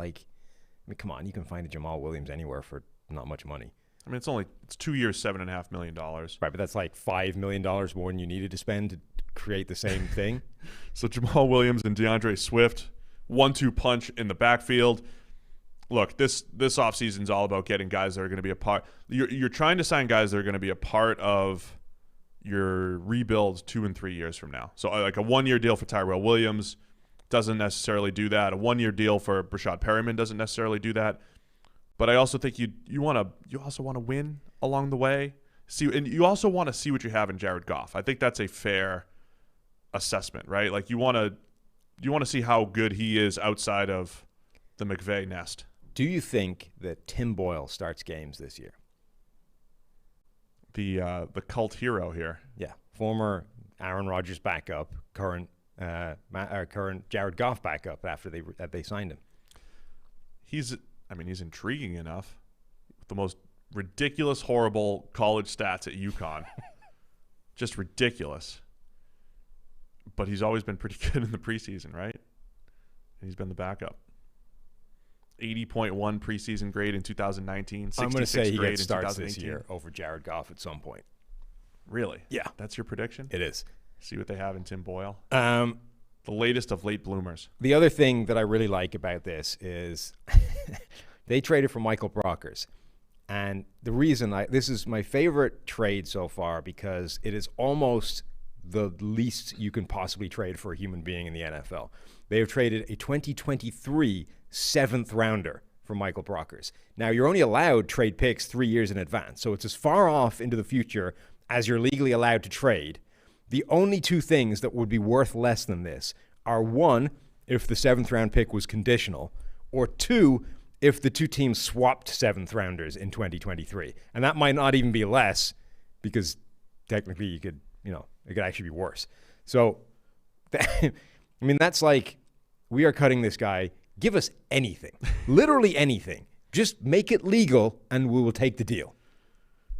S4: come on, you can find a Jamal Williams anywhere for not much money.
S6: I mean, it's 2 years, $7.5 million.
S4: Right, but that's like $5 million more than you needed to spend to create the same thing.
S6: So Jamal Williams and DeAndre Swift, 1-2 punch in the backfield. Look, this offseason is all about getting guys that are going to be a part. You're trying to sign guys that are going to be a part of your rebuild 2 and 3 years from now. So like a 1-year deal for Tyrell Williams doesn't necessarily do that. A 1-year deal for Brashad Perriman doesn't necessarily do that. But I also think you also want to win along the way. And you also want to see what you have in Jared Goff. I think that's a fair assessment, right? Like you want to see how good he is outside of the McVay nest.
S4: Do you think that Tim Boyle starts games this year?
S6: The cult hero here.
S4: Yeah, former Aaron Rodgers backup, current Jared Goff backup after they signed him.
S6: He's intriguing enough. The most ridiculous, horrible college stats at UConn. Just ridiculous. But he's always been pretty good in the preseason, right? And he's been the backup. 80.1 preseason grade in 2019.
S4: I'm going to say he
S6: grade
S4: gets
S6: in
S4: starts
S6: 2018.
S4: this year over Jared Goff at some point.
S6: Really?
S4: Yeah.
S6: That's your prediction?
S4: It is.
S6: See what they have in Tim Boyle.
S4: The
S6: latest of late bloomers.
S4: The other thing that I really like about this is they traded for Michael Brockers. And the reason this is my favorite trade so far because it is almost the least you can possibly trade for a human being in the NFL. They have traded a 2023 7th rounder for Michael Brockers. Now, you're only allowed trade picks 3 years in advance, so it's as far off into the future as you're legally allowed to trade. The only two things that would be worth less than this are, one, if the 7th round pick was conditional, or two, if the two teams swapped 7th rounders in 2023. And that might not even be less because technically it could actually be worse. So, that's like, we are cutting this guy, give us anything, literally anything. Just make it legal, and we will take the deal.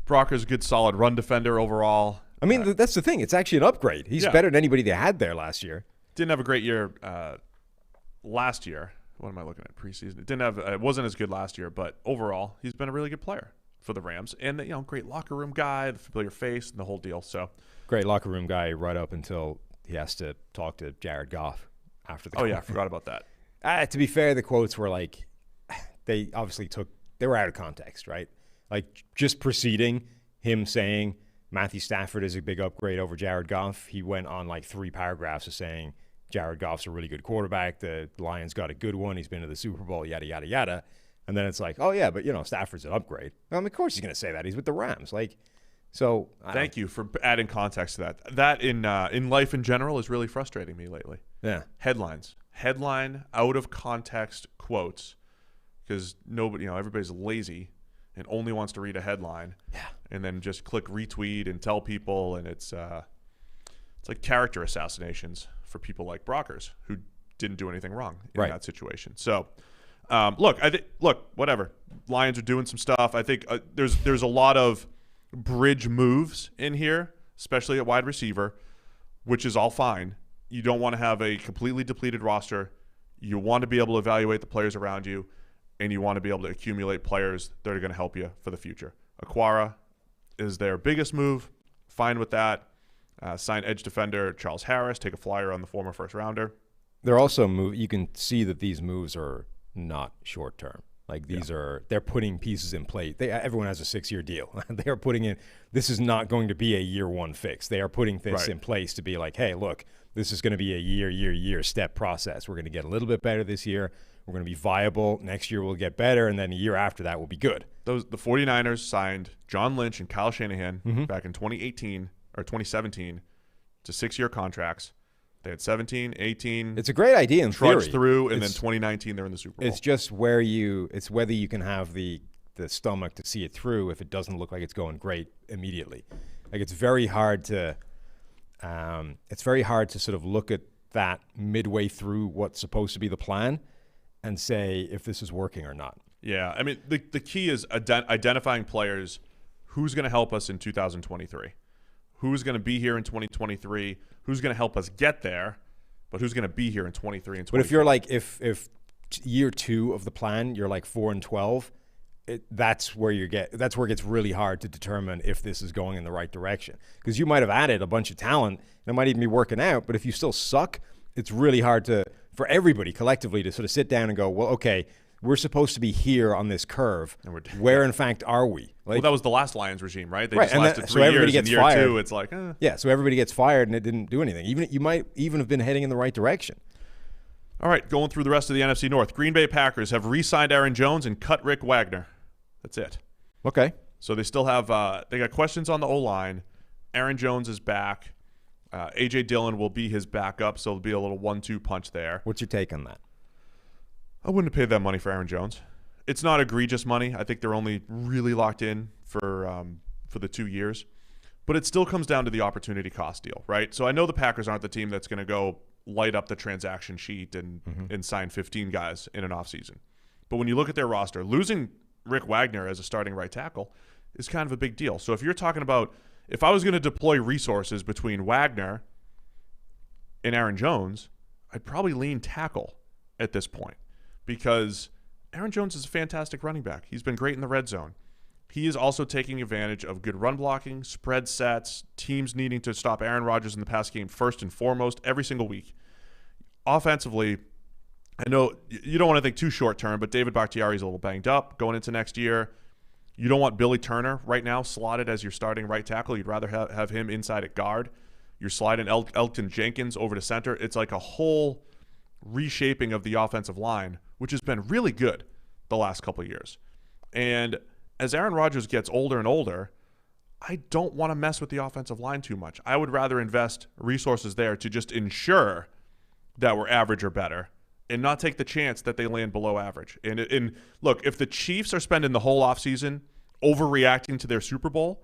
S6: Brocker's a good, solid run defender overall.
S4: I mean, that's the thing. It's actually an upgrade. He's better than anybody they had there last year.
S6: Didn't have a great year last year. What am I looking at? Preseason. It wasn't as good last year, but overall, he's been a really good player for the Rams, and great locker room guy, the familiar face, and the whole deal. So
S4: great locker room guy right up until he has to talk to Jared Goff after the.
S6: Oh yeah, I forgot about that.
S4: To be fair, the quotes were like, they obviously they were out of context, right? Like just preceding him saying Matthew Stafford is a big upgrade over Jared Goff, he went on like 3 paragraphs of saying Jared Goff's a really good quarterback. The Lions got a good one. He's been to the Super Bowl, yada, yada, yada. And then it's like, oh, yeah, but, Stafford's an upgrade. Of course he's going to say that. He's with the Rams. Thank
S6: you for adding context to that. That in life in general is really frustrating me lately.
S4: Yeah.
S6: Headlines. Headline out of context quotes, because nobody, everybody's lazy and only wants to read a headline.
S4: Yeah.
S6: And then just click retweet and tell people, and it's like character assassinations for people like Brockers who didn't do anything wrong in that situation. So, whatever. Lions are doing some stuff. I think there's a lot of bridge moves in here, especially at wide receiver, which is all fine. You don't want to have a completely depleted roster. You want to be able to evaluate the players around you, and you want to be able to accumulate players that are going to help you for the future. Aquara is their biggest move. Fine with that. Sign edge defender Charles Harris. Take a flyer on the former first rounder.
S4: They're also you can see that these moves are not short term. Like they're putting pieces in place. Everyone has a 6-year deal. They are putting in. This is not going to be a year one fix. They are putting this in place to be like, hey, look, this is going to be a year step process. We're going to get a little bit better this year. We're going to be viable. Next year we'll get better, and then a year after that will be good.
S6: The 49ers signed John Lynch and Kyle Shanahan back in 2018 or 2017 to 6-year contracts. They had 17, 18.
S4: It's a great idea in theory.
S6: Trudged through, and then 2019 they're in the Super Bowl.
S4: It's just whether you can have the stomach to see it through if it doesn't look like it's going great immediately. Like it's very hard to sort of look at that midway through what's supposed to be the plan and say if this is working or not.
S6: Yeah, I mean the key is identifying players who's going to help us in 2023. Who's going to be here in 2023? Who's going to help us get there? But who's going to be here in 23 and 24?
S4: But if you're like, if year 2 of the plan, you're like 4-12, that's where it gets really hard to determine if this is going in the right direction. Because you might have added a bunch of talent and it might even be working out, but if you still suck, it's really hard for everybody collectively to sort of sit down and go, well, okay, we're supposed to be here on this curve. Where, in fact, are we?
S6: Well, that was the last Lions regime, right? They
S4: just
S6: lasted 3 years. In year fired. 2, it's like,
S4: Yeah, so everybody gets fired, and it didn't do anything. You might even have been heading in the right direction.
S6: All right, going through the rest of the NFC North. Green Bay Packers have re-signed Aaron Jones and cut Rick Wagner. That's it.
S4: Okay.
S6: So they still have they got questions on the O-line. Aaron Jones is back. A.J. Dillon will be his backup, so it'll be a little 1-2 punch there.
S4: What's your take on that?
S6: I wouldn't have paid that money for Aaron Jones. It's not egregious money. I think they're only really locked in for the 2 years. But it still comes down to the opportunity cost deal, right? So I know the Packers aren't the team that's going to go light up the transaction sheet and sign 15 guys in an offseason. But when you look at their roster, losing Rick Wagner as a starting right tackle is kind of a big deal. So if you're talking about, if I was going to deploy resources between Wagner and Aaron Jones, I'd probably lean tackle at this point because Aaron Jones is a fantastic running back. He's been great in the red zone. He is also taking advantage of good run blocking, spread sets, teams needing to stop Aaron Rodgers in the pass game first and foremost every single week. Offensively, I know you don't want to think too short term, but David Bakhtiari's a little banged up going into next year. You don't want Billy Turner right now slotted as your starting right tackle. You'd rather have him inside at guard. You're sliding Elton Jenkins over to center. It's like a whole reshaping of the offensive line, which has been really good the last couple of years. And as Aaron Rodgers gets older and older, I don't want to mess with the offensive line too much. I would rather invest resources there to just ensure that we're average or better and not take the chance that they land below average. And look, if the Chiefs are spending the whole offseason overreacting to their Super Bowl,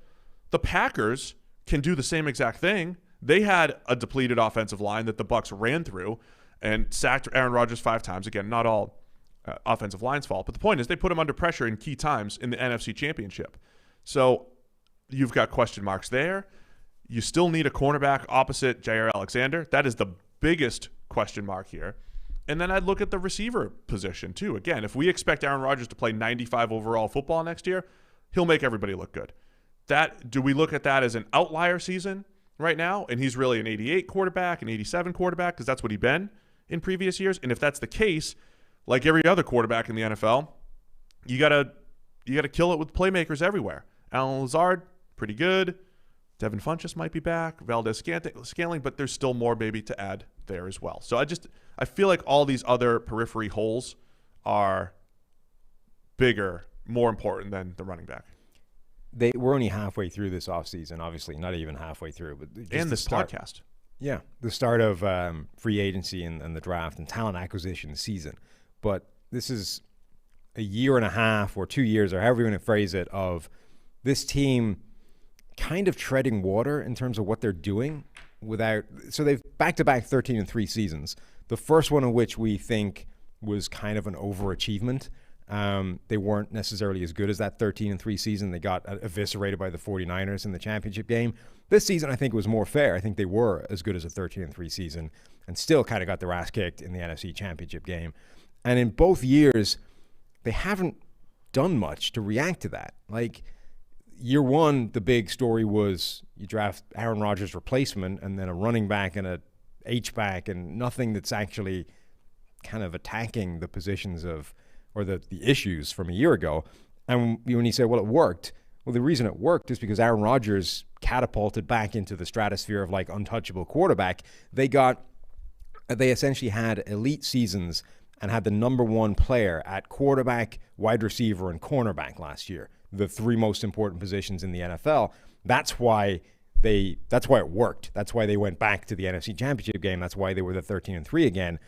S6: the Packers can do the same exact thing. They had a depleted offensive line that the Bucs ran through and sacked Aaron Rodgers 5 times. Again, not all offensive line's fault. But the point is they put him under pressure in key times in the NFC Championship. So you've got question marks there. You still need a cornerback opposite Jair Alexander. That is the biggest question mark here. And then I'd look at the receiver position too. Again, if we expect Aaron Rodgers to play 95 overall football next year, he'll make everybody look good. Do we look at that as an outlier season right now? And he's really an 88 quarterback, an 87 quarterback, because that's what he's been in previous years. And if that's the case, like every other quarterback in the NFL, you gotta kill it with playmakers everywhere. Alan Lazard, pretty good. Devin Funchess might be back. Valdez Scantling, but there's still more maybe to add there as well. So I feel like all these other periphery holes are bigger, more important than the running back.
S4: We're only halfway through this offseason, obviously, not even halfway through. But
S6: and this podcast.
S4: Yeah, the start of free agency and the draft and talent acquisition season. But this is a year and a half or 2 years or however you want to phrase it of this team kind of treading water in terms of what they're doing so they've back-to-back 13-3 seasons. The first one of which we think was kind of an overachievement. They weren't necessarily as good as that 13-3 season. They got eviscerated by the 49ers in the championship game. This season, I think, was more fair. I think they were as good as a 13-3 season and still kind of got their ass kicked in the NFC championship game. And in both years, they haven't done much to react to that. Like, year one, the big story was you draft Aaron Rodgers' replacement and then a running back and a H-back and nothing that's actually kind of attacking the positions of or the issues from a year ago. And when you say, well, it worked, well, the reason it worked is because Aaron Rodgers catapulted back into the stratosphere of like untouchable quarterback. They essentially had elite seasons and had the number one player at quarterback, wide receiver, and cornerback last year, the three most important positions in the NFL. That's why it worked. That's why they went back to the NFC Championship game. That's why they were the 13-3 again.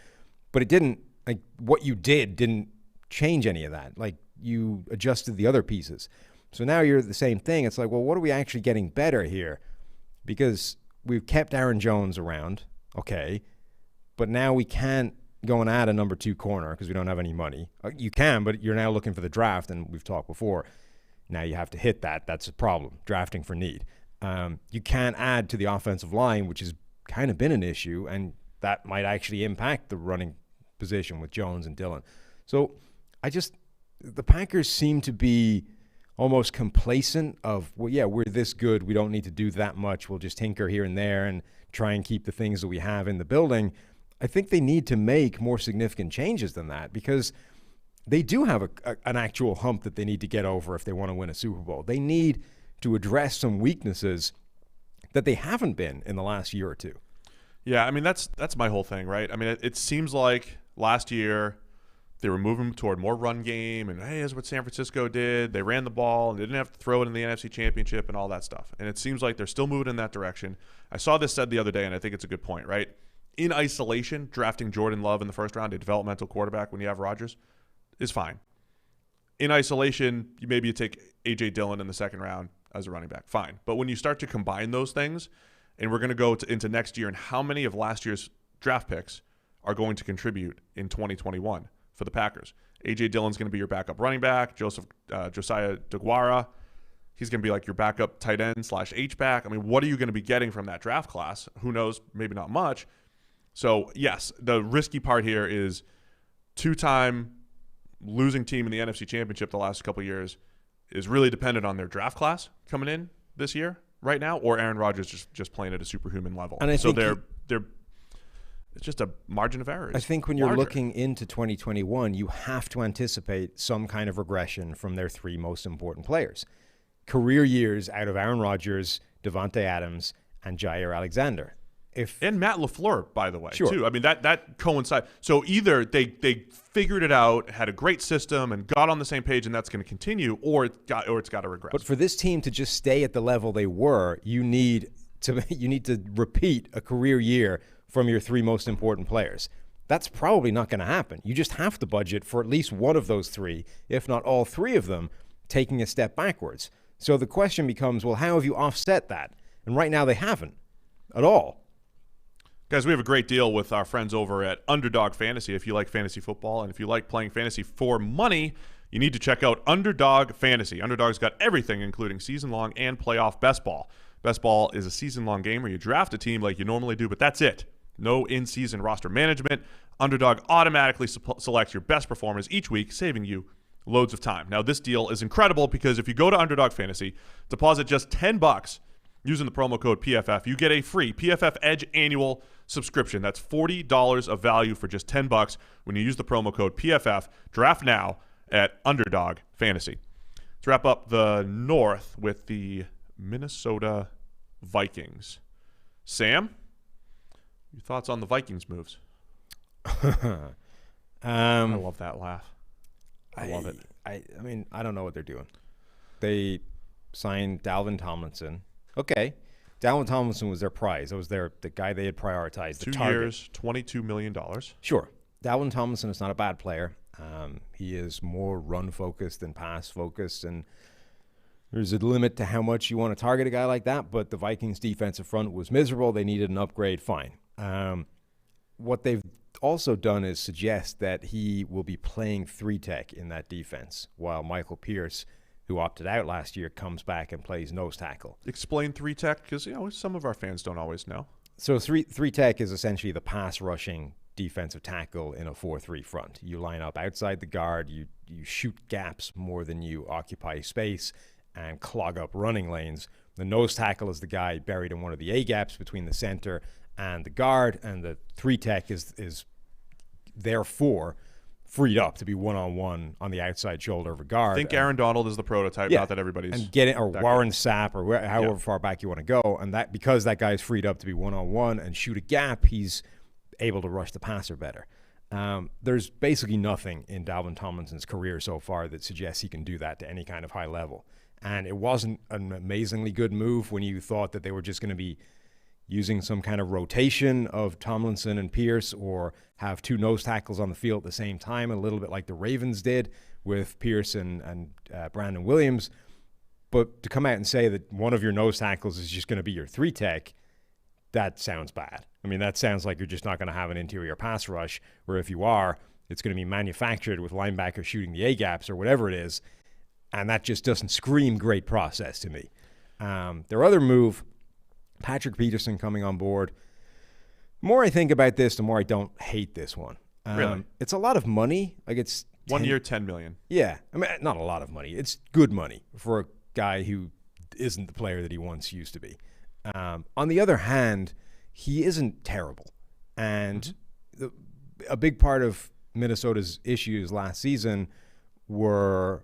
S4: But it didn't, like, what you didn't change any of that. Like, you adjusted the other pieces. So now you're the same thing. It's like, well, what are we actually getting better here? Because we've kept Aaron Jones around, okay, but now we can't go and add a number 2 corner because we don't have any money. You can, but you're now looking for the draft, and we've talked before. Now you have to hit that. That's a problem, drafting for need. You can't add to the offensive line, which has kind of been an issue, and that might actually impact the running position with Jones and Dillon. So the Packers seem to be almost complacent of, well, yeah, we're this good. We don't need to do that much. We'll just tinker here and there and try and keep the things that we have in the building. I think they need to make more significant changes than that because they do have an actual hump that they need to get over if they want to win a Super Bowl. They need to address some weaknesses that they haven't been in the last year or two.
S6: Yeah, I mean, that's my whole thing, right? I mean, it seems like last year they were moving toward more run game, and hey, that's what San Francisco did. They ran the ball, and they didn't have to throw it in the NFC Championship and all that stuff. And it seems like they're still moving in that direction. I saw this said the other day, and I think it's a good point, right? In isolation, drafting Jordan Love in the first round, a developmental quarterback when you have Rodgers, is fine. In isolation, maybe you take A.J. Dillon in the second round as a running back, fine. But when you start to combine those things, and we're going to go into next year, and how many of last year's draft picks are going to contribute in 2021 for the Packers? A.J. Dillon's going to be your backup running back. Josiah DeGuara, he's going to be like your backup tight end / H-back. I mean, what are you going to be getting from that draft class? Who knows? Maybe not much. So, yes, the risky part here is 2-time losing team in the NFC Championship the last couple of years is really dependent on their draft class coming in this year right now, or Aaron Rodgers just playing at a superhuman level. And it's just a margin of error.
S4: I think when you're looking into 2021, you have to anticipate some kind of regression from their 3 most important players. Career years out of Aaron Rodgers, Devontae Adams, and Jair Alexander.
S6: And Matt LaFleur, by the way,
S4: sure,
S6: too. I mean, that coincides. So either they figured it out, had a great system, and got on the same page, and that's going to continue, or it's got to regress.
S4: But for this team to just stay at the level they were, you need to repeat a career year from your 3 most important players. That's probably not going to happen. You just have to budget for at least one of those 3, if not all 3 of them, taking a step backwards. So the question becomes, well, how have you offset that? And right now they haven't at all.
S6: Guys, we have a great deal with our friends over at Underdog Fantasy. If you like fantasy football and if you like playing fantasy for money, you need to check out Underdog Fantasy. Underdog's got everything, including season-long and playoff best ball. Best ball is a season-long game where you draft a team like you normally do, but that's it. No in-season roster management. Underdog automatically selects your best performers each week, saving you loads of time. Now, this deal is incredible because if you go to Underdog Fantasy, deposit just $10 using the promo code PFF, you get a free PFF Edge annual subscription. That's $40 of value for just $10 when you use the promo code PFF. Draft now at Underdog Fantasy. Let's wrap up the North with the Minnesota Vikings. Sam, your thoughts on the Vikings moves? I love that laugh. I love it.
S4: I mean, I don't know what they're doing. They signed Dalvin Tomlinson. Okay. Dalvin Tomlinson was their prize. That was the guy they had prioritized. The
S6: 2
S4: target.
S6: years, $22 million.
S4: Sure. Dalvin Tomlinson is not a bad player. He is more run-focused than pass-focused, and there's a limit to how much you want to target a guy like that, but the Vikings' defensive front was miserable. They needed an upgrade. Fine. What they've also done is suggest that he will be playing 3-tech in that defense, while Michael Pierce, who opted out last year, comes back and plays nose tackle.
S6: Explain 3-tech, because some of our fans don't always know.
S4: So 3-tech is essentially the pass-rushing defensive tackle in a 4-3 front. You line up outside the guard, you shoot gaps more than you occupy space, and clog up running lanes. The nose tackle is the guy buried in one of the A-gaps between the center and the guard, and the 3-tech is therefore freed up to be one-on-one on the outside shoulder of a guard.
S6: I think Aaron Donald is the prototype, not that everybody's...
S4: And get it, or Warren Sapp, or however far back you want to go, and that because that guy's freed up to be one-on-one and shoot a gap, he's able to rush the passer better. There's basically nothing in Dalvin Tomlinson's career so far that suggests he can do that to any kind of high level. And it wasn't an amazingly good move when you thought that they were just going to be using some kind of rotation of Tomlinson and Pierce, or have two nose tackles on the field at the same time, a little bit like the Ravens did with Pierce and Brandon Williams. But to come out and say that one of your nose tackles is just going to be your 3-tech, that sounds bad. I mean, that sounds like you're just not going to have an interior pass rush, where if you are, it's going to be manufactured with linebackers shooting the A-gaps or whatever it is, and that just doesn't scream great process to me. Their other move, Patrick Peterson coming on board. The more I think about this, the more I don't hate this one.
S6: Really?
S4: It's a lot of money. Like, it's
S6: 1 year, $10 million.
S4: Yeah. I mean, not a lot of money. It's good money for a guy who isn't the player that he once used to be. On the other hand, he isn't terrible. And a big part of Minnesota's issues last season were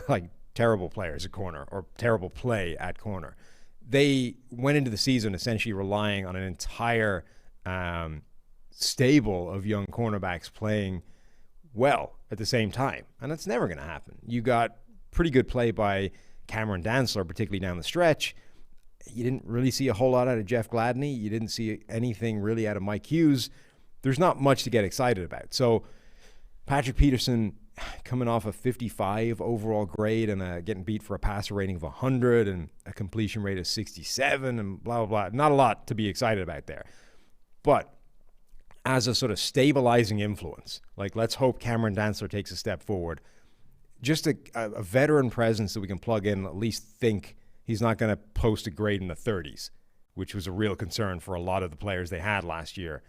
S4: like terrible players at corner, or terrible play at corner. They went into the season essentially relying on an entire stable of young cornerbacks playing well at the same time, and that's never going to happen. You got pretty good play by Cameron Dantzler, particularly down the stretch. You didn't really see a whole lot out of Jeff Gladney. You didn't see anything really out of Mike Hughes. There's not much to get excited about. So Patrick Peterson, coming off a 55 overall grade and getting beat for a passer rating of 100 and a completion rate of 67 and blah, blah, blah. Not a lot to be excited about there. But as a sort of stabilizing influence, like, let's hope Cameron Dantzler takes a step forward. Just a veteran presence that we can plug in and at least think he's not going to post a grade in the 30s, which was a real concern for a lot of the players they had last year.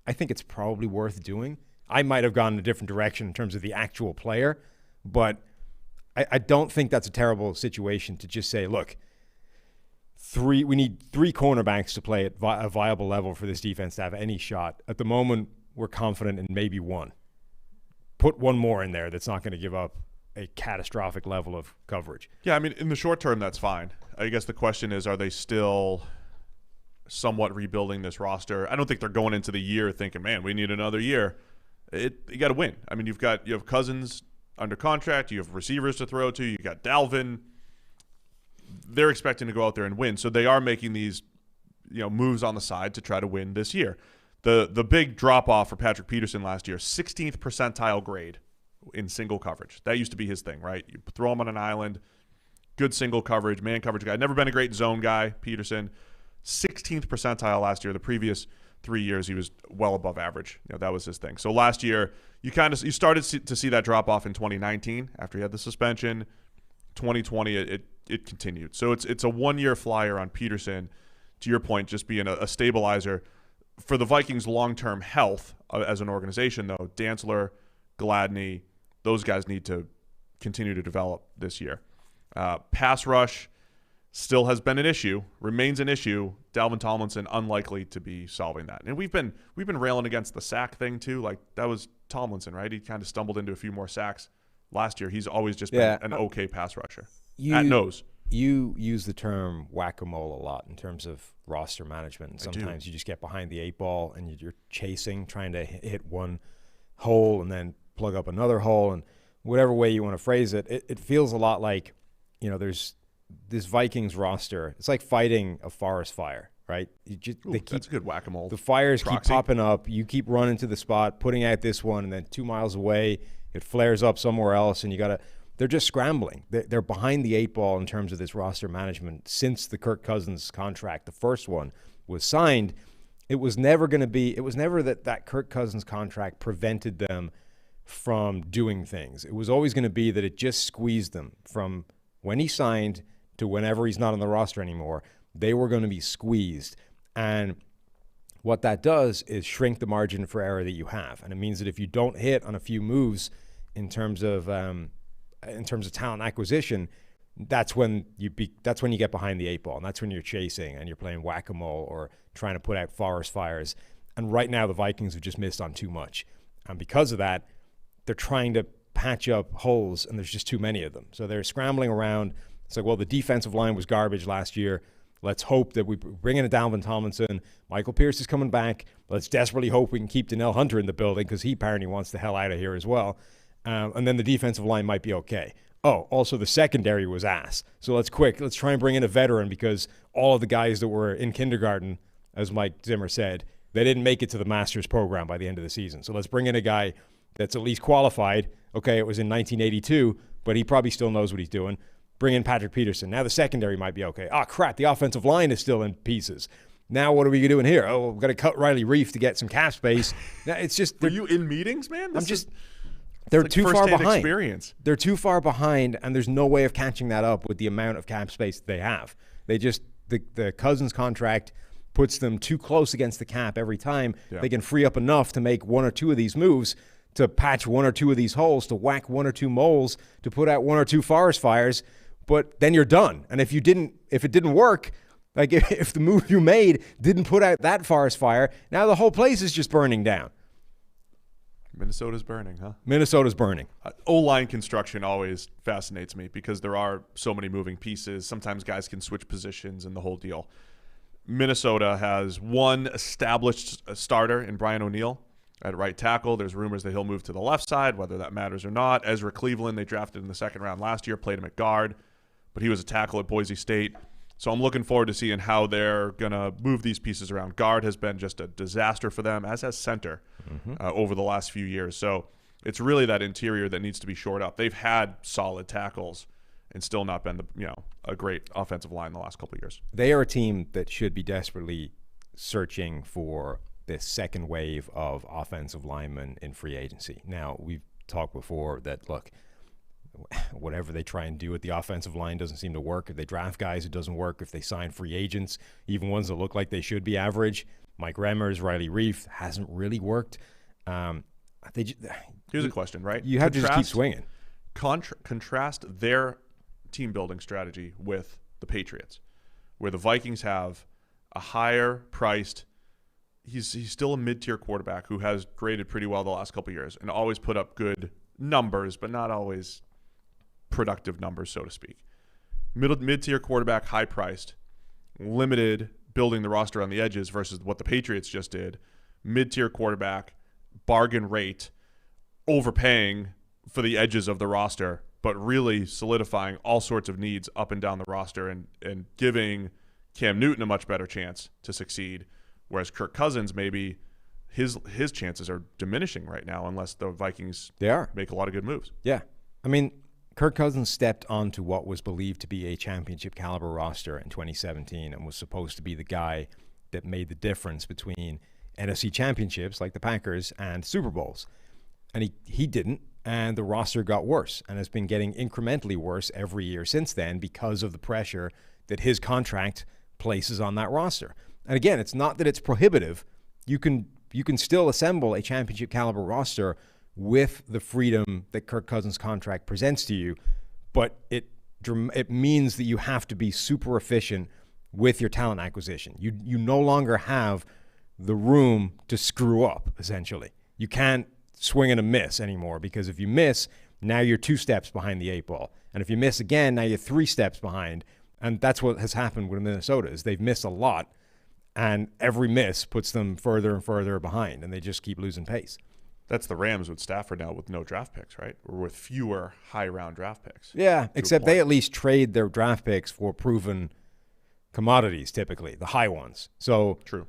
S4: I think it's probably worth doing. I might have gone in a different direction in terms of the actual player, but I don't think that's a terrible situation to just say, look, we need 3 cornerbacks to play at a viable level for this defense to have any shot. At the moment, we're confident in maybe 1. Put 1 more in there that's not going to give up a catastrophic level of coverage.
S6: Yeah, I mean, in the short term, that's fine. I guess the question is, are they still somewhat rebuilding this roster? I don't think they're going into the year thinking, man, we need another year. You got to win. I mean, you have Cousins under contract. You have receivers to throw to. You got Dalvin. They're expecting to go out there and win. So they are making these, moves on the side to try to win this year. The big drop off for Patrick Peterson last year, 16th percentile grade in single coverage. That used to be his thing, right? You throw him on an island, good single coverage, man coverage guy. Never been a great zone guy, Peterson. 16th percentile last year. The previous 3 years he was well above average. That was his thing. So last year you started to see that drop off in 2019 after he had the suspension. 2020 it continued. So it's a 1-year flyer on Peterson. To your point, just being a stabilizer for the Vikings' long-term health as an organization. Though Dantzler, Gladney, those guys need to continue to develop this year. Pass rush still has been an issue, remains an issue. Dalvin Tomlinson unlikely to be solving that. And we've been railing against the sack thing too. Like that was Tomlinson, right? He kind of stumbled into a few more sacks last year. He's always just been an okay pass rusher. At nose.
S4: You use the term whack-a-mole a lot in terms of roster management. And sometimes you just get behind the 8 ball and you're chasing, trying to hit one hole and then plug up another hole. And whatever way you want to phrase it, it feels a lot like, there's this Vikings roster. It's like fighting a forest fire, right?
S6: That's a good whack-a-mole.
S4: The fires
S6: proxy.
S4: keep popping up. You keep running to the spot, putting out this one, and then 2 miles away, it flares up somewhere else, and they're just scrambling. They're behind the 8 ball in terms of this roster management since the Kirk Cousins contract, the first one, was signed. It was never that Kirk Cousins contract prevented them from doing things. It was always going to be that it just squeezed them from when he signed to whenever he's not on the roster anymore. They were going to be squeezed. And what that does is shrink the margin for error that you have. And it means that if you don't hit on a few moves in terms of talent acquisition, that's when you get behind the 8 ball, and that's when you're chasing and you're playing whack-a-mole or trying to put out forest fires. And right now the Vikings have just missed on too much. And because of that, they're trying to patch up holes, and there's just too many of them. So they're scrambling around. It's like, well, the defensive line was garbage last year. Let's hope that we bring in a Dalvin Tomlinson. Michael Pierce is coming back. Let's desperately hope we can keep Donnell Hunter in the building because he apparently wants the hell out of here as well. And then the defensive line might be okay. Oh, also the secondary was ass. So let's try and bring in a veteran because all of the guys that were in kindergarten, as Mike Zimmer said, they didn't make it to the master's program by the end of the season. So let's bring in a guy that's at least qualified. Okay, it was in 1982, but he probably still knows what he's doing. Bring in Patrick Peterson. Now the secondary might be okay. Oh, crap, the offensive line is still in pieces. Now what are we doing here? Oh, we've got to cut Riley Reif to get some cap space. Now it's just...
S6: Were you in meetings, man?
S4: They're like too far behind.
S6: Experience.
S4: They're too far behind, and there's no way of catching that up with the amount of cap space that they have. The Cousins contract puts them too close against the cap every time. Yeah. They can free up enough to make 1 or 2 of these moves, to patch 1 or 2 of these holes, to whack 1 or 2 moles, to put out 1 or 2 forest fires, but then you're done. And if it didn't work, like if the move you made didn't put out that forest fire, now the whole place is just burning down.
S6: Minnesota's burning, huh?
S4: Minnesota's burning.
S6: O-line construction always fascinates me because there are so many moving pieces. Sometimes guys can switch positions and the whole deal. Minnesota has one established starter in Brian O'Neill at right tackle. There's rumors that he'll move to the left side, whether that matters or not. Ezra Cleveland, they drafted in the second round last year, played him at guard, but he was a tackle at Boise State. So I'm looking forward to seeing how they're going to move these pieces around. Guard has been just a disaster for them, as has center over the last few years. So it's really that interior that needs to be shored up. They've had solid tackles and still not been a great offensive line the last couple of years.
S4: They are a team that should be desperately searching for this second wave of offensive linemen in free agency. Now, we've talked before that, look, whatever they try and do with the offensive line doesn't seem to work. If they draft guys, it doesn't work. If they sign free agents, even ones that look like they should be average, Mike Remmers, Riley Reif, hasn't really worked.
S6: Here's a question, right?
S4: You have to just keep swinging.
S6: Contrast their team building strategy with the Patriots, where the Vikings have a higher priced, he's still a mid-tier quarterback who has graded pretty well the last couple of years and always put up good numbers, but not always productive numbers, so to speak. Mid-tier quarterback, high-priced, limited, building the roster on the edges versus what the Patriots just did. Mid-tier quarterback, bargain rate, overpaying for the edges of the roster, but really solidifying all sorts of needs up and down the roster and giving Cam Newton a much better chance to succeed, whereas Kirk Cousins, maybe his chances are diminishing right now unless the Vikings make a lot of good moves.
S4: Yeah. I mean, Kirk Cousins stepped onto what was believed to be a championship caliber roster in 2017 and was supposed to be the guy that made the difference between NFC championships like the Packers and Super Bowls. And he didn't. And the roster got worse and has been getting incrementally worse every year since then because of the pressure that his contract places on that roster. And again, it's not that it's prohibitive. You can still assemble a championship caliber roster with the freedom that Kirk Cousins' contract presents to you, but it means that you have to be super efficient with your talent acquisition. You no longer have the room to screw up, essentially. You can't swing and a miss anymore, because if you miss, now you're 2 steps behind the 8 ball. And if you miss again, now you're 3 steps behind. And that's what has happened with Minnesota, is they've missed a lot, and every miss puts them further and further behind, and they just keep losing pace.
S6: That's the Rams with Stafford now with no draft picks, right? Or with fewer high-round draft picks.
S4: Yeah, except they at least trade their draft picks for proven commodities, typically, the high ones. So
S6: true.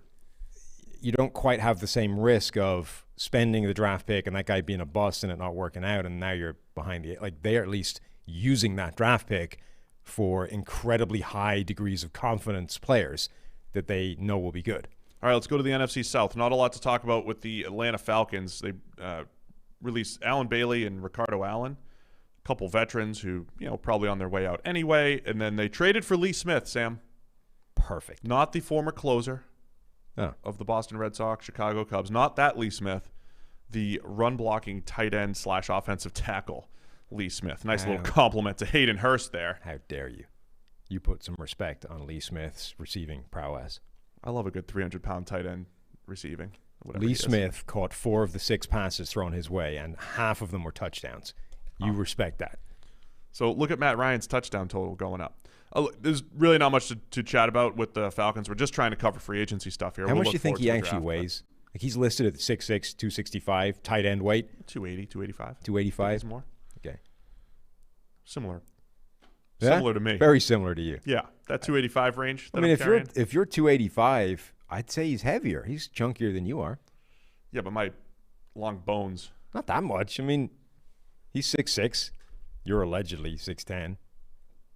S4: You don't quite have the same risk of spending the draft pick and that guy being a bust and it not working out, and now you're behind the, like, they're at least using that draft pick for incredibly high degrees of confidence players that they know will be good.
S6: All right, let's go to the NFC South. Not a lot to talk about with the Atlanta Falcons. They released Alan Bailey and Ricardo Allen, a couple veterans who, probably on their way out anyway. And then they traded for Lee Smith, Sam.
S4: Perfect.
S6: Not the former closer of the Boston Red Sox, Chicago Cubs. Not that Lee Smith. The run-blocking tight end / offensive tackle, Lee Smith. Nice little compliment to Hayden Hurst there.
S4: How dare you? You put some respect on Lee Smith's receiving prowess.
S6: I love a good 300-pound tight end receiving.
S4: Lee Smith caught 4 of the 6 passes thrown his way, and half of them were touchdowns. You respect that.
S6: So look at Matt Ryan's touchdown total going up. There's really not much to chat about with the Falcons. We're just trying to cover free agency stuff here.
S4: How much do you think he actually weighs? Like, he's listed at 6'6", 265, tight end weight.
S6: 280, 285.
S4: 285?
S6: He's more.
S4: Okay.
S6: Similar.
S4: Yeah?
S6: Similar to me.
S4: Very similar to you.
S6: Yeah, that 285 range.
S4: I mean, if you're 285, I'd say he's heavier. He's chunkier than you are.
S6: Yeah, but my long bones.
S4: Not that much. I mean, he's 6'6". You're allegedly 6'10".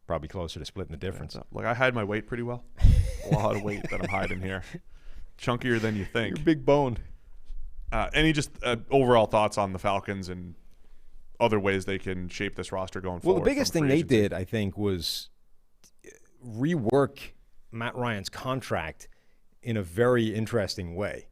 S4: Probably closer to splitting the difference.
S6: Look, I hide my weight pretty well. A lot of weight that I'm hiding here. Chunkier than you think.
S4: You're big boned.
S6: Any just overall thoughts on the Falcons and other ways they can shape this roster going forward?
S4: Well, the biggest thing they did, I think, was rework Matt Ryan's contract in a very interesting way.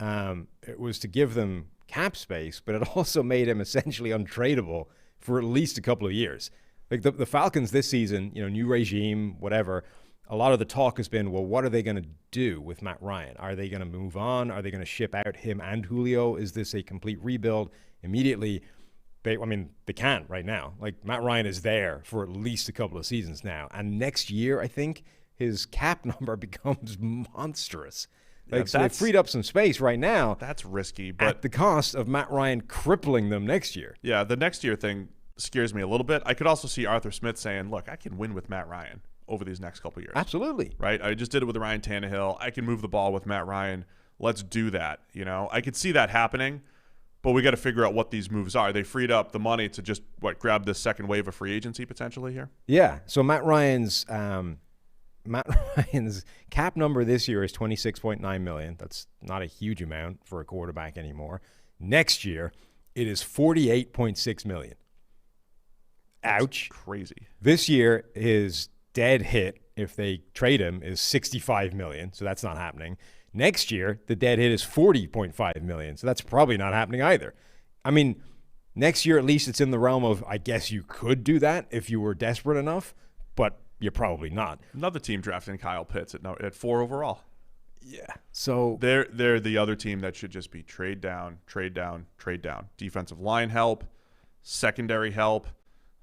S4: It was to give them cap space, but it also made him essentially untradeable for at least a couple of years. Like the Falcons this season, new regime, whatever, a lot of the talk has been, well, what are they going to do with Matt Ryan? Are they going to move on? Are they going to ship out him and Julio? Is this a complete rebuild immediately? They can right now. Like, Matt Ryan is there for at least a couple of seasons now. And next year, I think, his cap number becomes monstrous. Like, so they freed up some space right now.
S6: That's risky, but
S4: at the cost of Matt Ryan crippling them next year.
S6: Yeah, the next year thing scares me a little bit. I could also see Arthur Smith saying, look, I can win with Matt Ryan over these next couple of years.
S4: Absolutely.
S6: Right? I just did it with Ryan Tannehill. I can move the ball with Matt Ryan. Let's do that. I could see that happening, but we got to figure out what these moves are. They freed up the money to just, grab this second wave of free agency potentially here?
S4: Yeah. So Matt Ryan's cap number this year is $26.9 million. That's not a huge amount for a quarterback anymore. Next year, it is $48.6 million. Ouch.
S6: That's crazy.
S4: This year, his dead hit, if they trade him, is $65 million. So that's not happening. Next year, the dead hit is $40.5 million. So that's probably not happening either. I mean, next year, at least it's in the realm of, I guess you could do that if you were desperate enough, but you're probably not.
S6: Another team drafting Kyle Pitts at 4 overall.
S4: Yeah. So
S6: they're the other team that should just be trade down, trade down, trade down. Defensive line help, secondary help,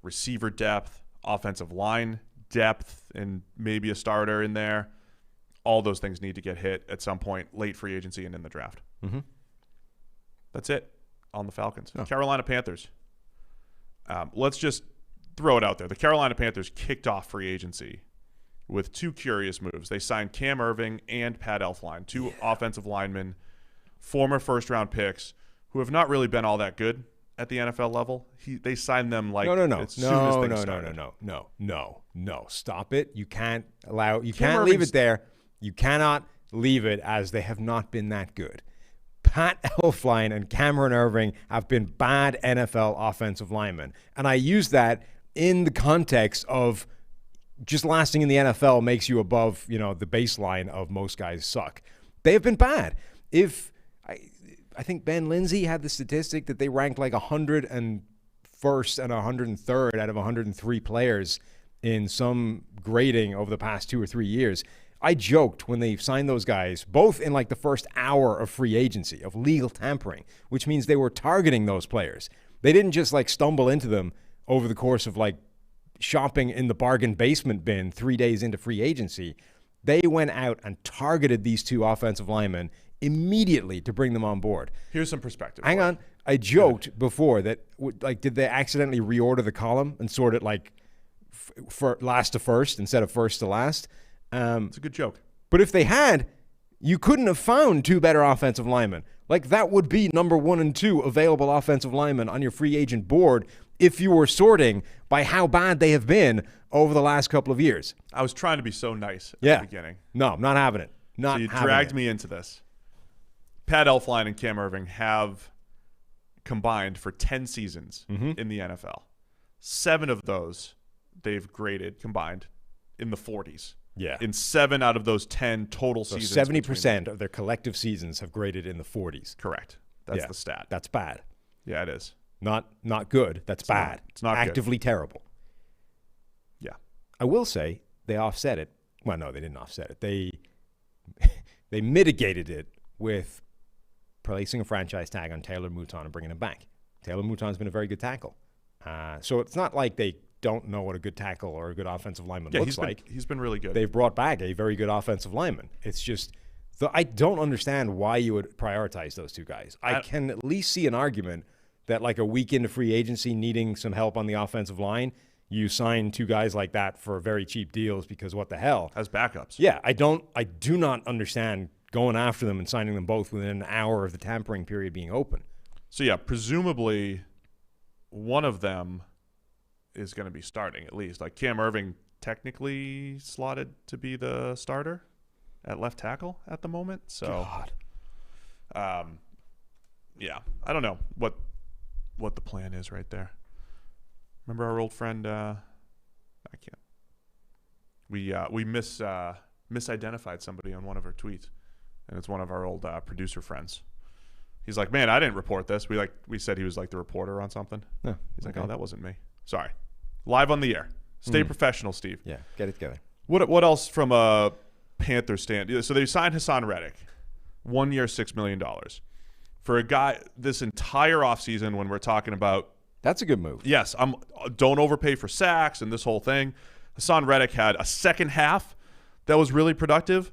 S6: receiver depth, offensive line depth, and maybe a starter in there. All those things need to get hit at some point, late free agency and in the draft.
S4: Mm-hmm.
S6: That's it on the Falcons. Oh. Carolina Panthers. Let's just throw it out there. The Carolina Panthers kicked off free agency with 2 curious moves. They signed Cam Irving and Pat Elflein, 2 offensive linemen, former first-round picks, who have not really been all that good at the NFL level. They signed them as soon as things started.
S4: No. Stop it. You can't leave it there. You cannot leave it as they have not been that good. Pat Elflein and Cameron Irving have been bad NFL offensive linemen. And I use that in the context of just lasting in the NFL makes you above, the baseline of most guys suck. They have been bad. I think Ben Lindsay had the statistic that they ranked like 101st and 103rd out of 103 players in some grading over the past 2 or 3 years. I joked when they signed those guys, both in like the first hour of free agency, of legal tampering, which means they were targeting those players. They didn't just like stumble into them over the course of like shopping in the bargain basement bin 3 days into free agency. They went out and targeted these two offensive linemen immediately to bring them on board.
S6: Here's some perspective.
S4: Hang on. I joked before that, like, did they accidentally reorder the column and sort it like for last to first instead of first to last?
S6: It's a good joke.
S4: But if they had, you couldn't have found two better offensive linemen. Like, that would be number 1 and 2 available offensive linemen on your free agent board if you were sorting by how bad they have been over the last couple of years.
S6: I was trying to be so nice at the beginning.
S4: No, I'm not having it.
S6: So you dragged me into this. Pat Elflein and Cam Irving have combined for 10 seasons in the NFL. 7 of those they've graded combined in the 40s.
S4: Yeah.
S6: In 7 out of those 10 total
S4: so
S6: seasons.
S4: 70% of their collective seasons have graded in the 40s.
S6: Correct. That's the stat.
S4: That's bad.
S6: Yeah, it is.
S4: Not good. That's bad.
S6: It's not
S4: actively
S6: good.
S4: Terrible.
S6: Yeah.
S4: I will say they offset it. Well, no, they didn't offset it. They mitigated it with placing a franchise tag on Taylor Mouton and bringing him back. Taylor Mouton's been a very good tackle. So it's not like they don't know what a good tackle or a good offensive lineman looks like.
S6: He's been really good.
S4: They've brought back a very good offensive lineman. It's just, I don't understand why you would prioritize those two guys. I can at least see an argument that like a week into free agency needing some help on the offensive line, you sign two guys like that for very cheap deals because what the hell?
S6: As backups.
S4: Yeah, I do not understand going after them and signing them both within an hour of the tampering period being open.
S6: So yeah, presumably one of them is going to be starting at least. Like Cam Irving technically slotted to be the starter at left tackle at the moment. So,
S4: God.
S6: Yeah, I don't know what the plan is right there. Remember our old friend? I can't. We misidentified somebody on one of our tweets, and it's one of our old producer friends. He's like, "Man, I didn't report this." We said he was like the reporter on something.
S4: No,
S6: he's like, "Oh, that wasn't me." Sorry. Live on the air. Stay professional, Steve.
S4: Yeah, get it together.
S6: What else from a Panther stand? So they signed Hassan Reddick, 1 year, $6 million. For a guy this entire offseason when we're talking about.
S4: That's a good move.
S6: Yes, don't overpay for sacks and this whole thing. Hassan Reddick had a second half that was really productive.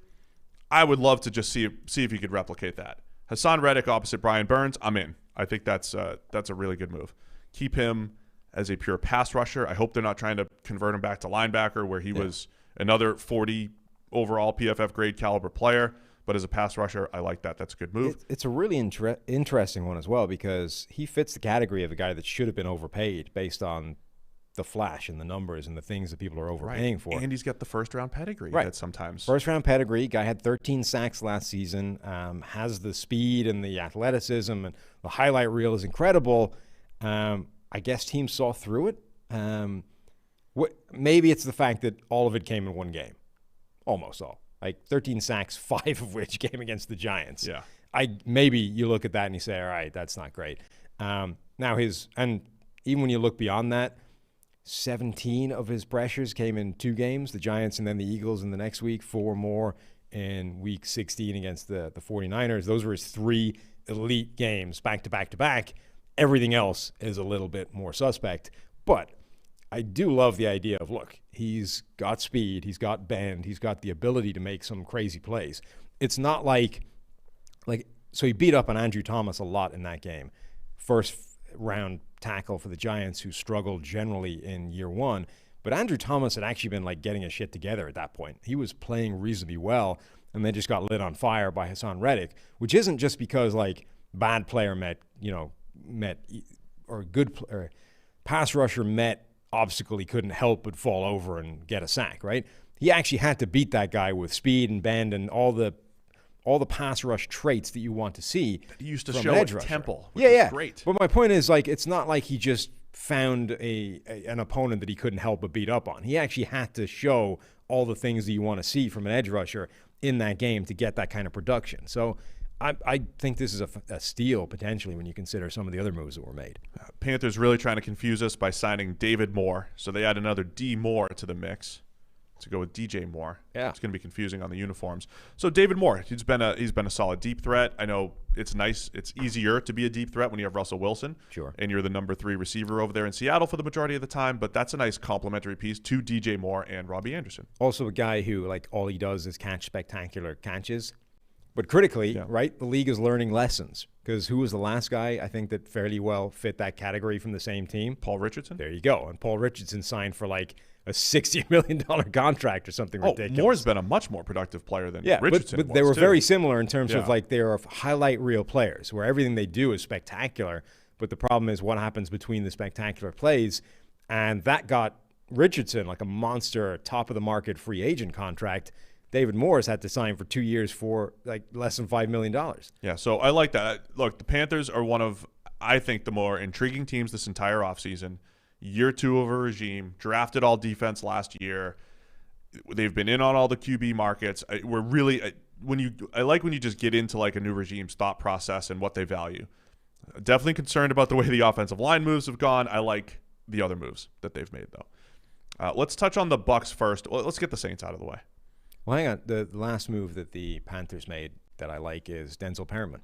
S6: I would love to just see if he could replicate that. Hassan Reddick opposite Brian Burns, I'm in. I think that's a really good move. Keep him as a pure pass rusher. I hope they're not trying to convert him back to linebacker where he was another 40 overall PFF grade caliber player. But as a pass rusher, I like that. That's a good move.
S4: It's a really interesting one as well because he fits the category of a guy that should have been overpaid based on the flash and the numbers and the things that people are overpaying for.
S6: And he's got the first-round pedigree that sometimes.
S4: First-round pedigree. Guy had 13 sacks last season, has the speed and the athleticism, and the highlight reel is incredible. I guess teams saw through it. Maybe it's the fact that all of it came in one game. Almost all. Like 13 sacks, 5 of which came against the Giants.
S6: Yeah.
S4: Maybe you look at that and you say, all right, that's not great. And even when you look beyond that, 17 of his pressures came in 2 games, the Giants and then the Eagles in the next week, 4 more in week 16 against the 49ers. Those were his 3 elite games back to back to back. Everything else is a little bit more suspect. But I do love the idea of, look, he's got speed, he's got bend, he's got the ability to make some crazy plays. It's not like so he beat up on Andrew Thomas a lot in that game. First round tackle for the Giants who struggled generally in year 1. But Andrew Thomas had actually been like getting his shit together at that point. He was playing reasonably well and then just got lit on fire by Hassan Reddick, which isn't just because like bad player met pass rusher met obstacle he couldn't help but fall over and get a sack, right? He actually had to beat that guy with speed and bend and all the all the pass rush traits that you want to see.
S6: He used to
S4: from
S6: show
S4: an edge
S6: at
S4: rusher.
S6: Temple, which
S4: Yeah.
S6: was great.
S4: But my point is, like, it's not like he just found an opponent that he couldn't help but beat up on. He actually had to show all the things that you want to see from an edge rusher in that game to get that kind of production. So I think this is a steal potentially when you consider some of the other moves that were made.
S6: Panthers really trying to confuse us by signing David Moore. So they add another D Moore to the mix to go with DJ Moore.
S4: Yeah.
S6: It's going to be confusing on the uniforms. So David Moore, he's been a solid deep threat. I know it's nice. It's easier to be a deep threat when you have Russell Wilson.
S4: Sure.
S6: And you're the number 3 receiver over there in Seattle for the majority of the time, but that's a nice complementary piece to DJ Moore and Robbie Anderson.
S4: Also a guy who, like, all he does is catch spectacular catches. But critically, right, the league is learning lessons. Because who was the last guy, I think, that fairly well fit that category from the same team?
S6: Paul Richardson?
S4: There you go. And Paul Richardson signed for, like, a $60 million contract or something ridiculous.
S6: Moore's been a much more productive player than Richardson
S4: but they were
S6: too.
S4: very similar in terms of, like, they're highlight reel players where everything they do is spectacular. But the problem is what happens between the spectacular plays. And that got Richardson, like, a monster top-of-the-market free agent contract. David Morris had to sign for 2 years for, like, less than $5 million.
S6: Yeah, so I like that. Look, the Panthers are one of, I think, the more intriguing teams this entire offseason. Year 2 of a regime, drafted all defense last year. They've been in on all the QB markets. We're really I like when you just get into, like, a new regime's thought process and what they value. Definitely concerned about the way the offensive line moves have gone. I like the other moves that they've made, though. Let's touch on the Bucs first. Let's get the Saints out of the way.
S4: Well, hang on. The last move that the Panthers made that I like is Denzel Perriman.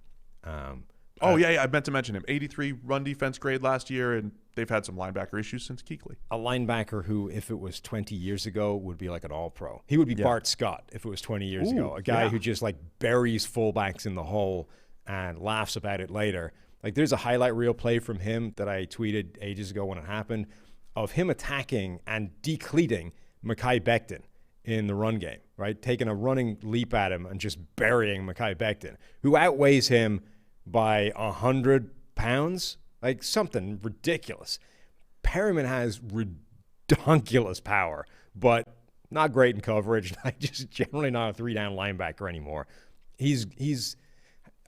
S6: Yeah, I meant to mention him. 83 run defense grade last year, and they've had some linebacker issues since Kuechly.
S4: A linebacker who, if it was 20 years ago, would be like an all-pro. He would be Bart Scott if it was 20 years ago. A guy who just, like, buries fullbacks in the hole and laughs about it later. Like, there's a highlight reel play from him that I tweeted ages ago when it happened of him attacking and decleating Mekhi Becton in the run game, right? Taking a running leap at him and just burying Mekhi Becton, who outweighs him by 100 pounds, like something ridiculous. Perriman has redonkulous power, but not great in coverage. Like, just generally not a 3-down linebacker anymore.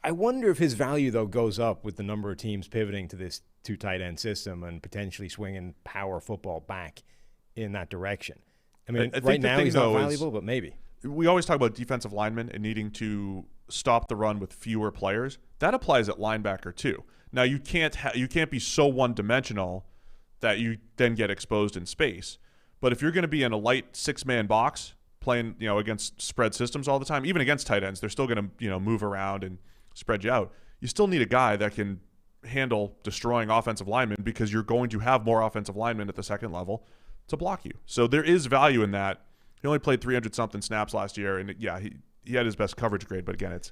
S4: I wonder if his value, though, goes up with the number of teams pivoting to this 2 tight end system and potentially swinging power football back in that direction. I mean,
S6: I think
S4: right now
S6: thing,
S4: he's not
S6: though,
S4: valuable, but maybe.
S6: We always talk about defensive linemen and needing to stop the run with fewer players. That applies at linebacker too. Now you can't be so one-dimensional that you then get exposed in space. But if you're going to be in a light 6-man box playing, against spread systems all the time, even against tight ends, they're still going to, move around and spread you out. You still need a guy that can handle destroying offensive linemen because you're going to have more offensive linemen at the second level to block you. So there is value in that. He only played 300-something snaps last year, and he had his best coverage grade, but again, it's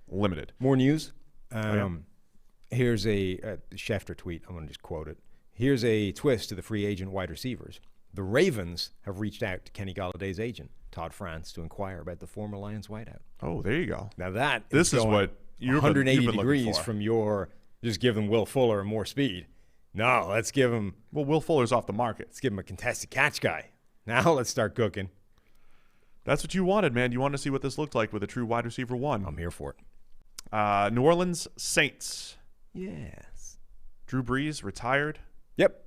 S6: limited.
S4: More news. Here's a Schefter tweet. I'm going to just quote it. Here's a twist to the free agent wide receivers. The Ravens have reached out to Kenny Galladay's agent, Todd France, to inquire about the former Lions wideout.
S6: Oh, there you go.
S4: Now
S6: this is what you've
S4: 180
S6: been
S4: degrees
S6: for.
S4: from your just give him Will Fuller more speed. No, let's give him.
S6: Well, Will Fuller's off the market.
S4: Let's give him a contested catch guy. Now let's start cooking.
S6: That's what you wanted, man. You wanted to see what this looked like with a true wide receiver 1.
S4: I'm here for
S6: it. New Orleans Saints.
S4: Yes.
S6: Drew Brees retired.
S4: Yep.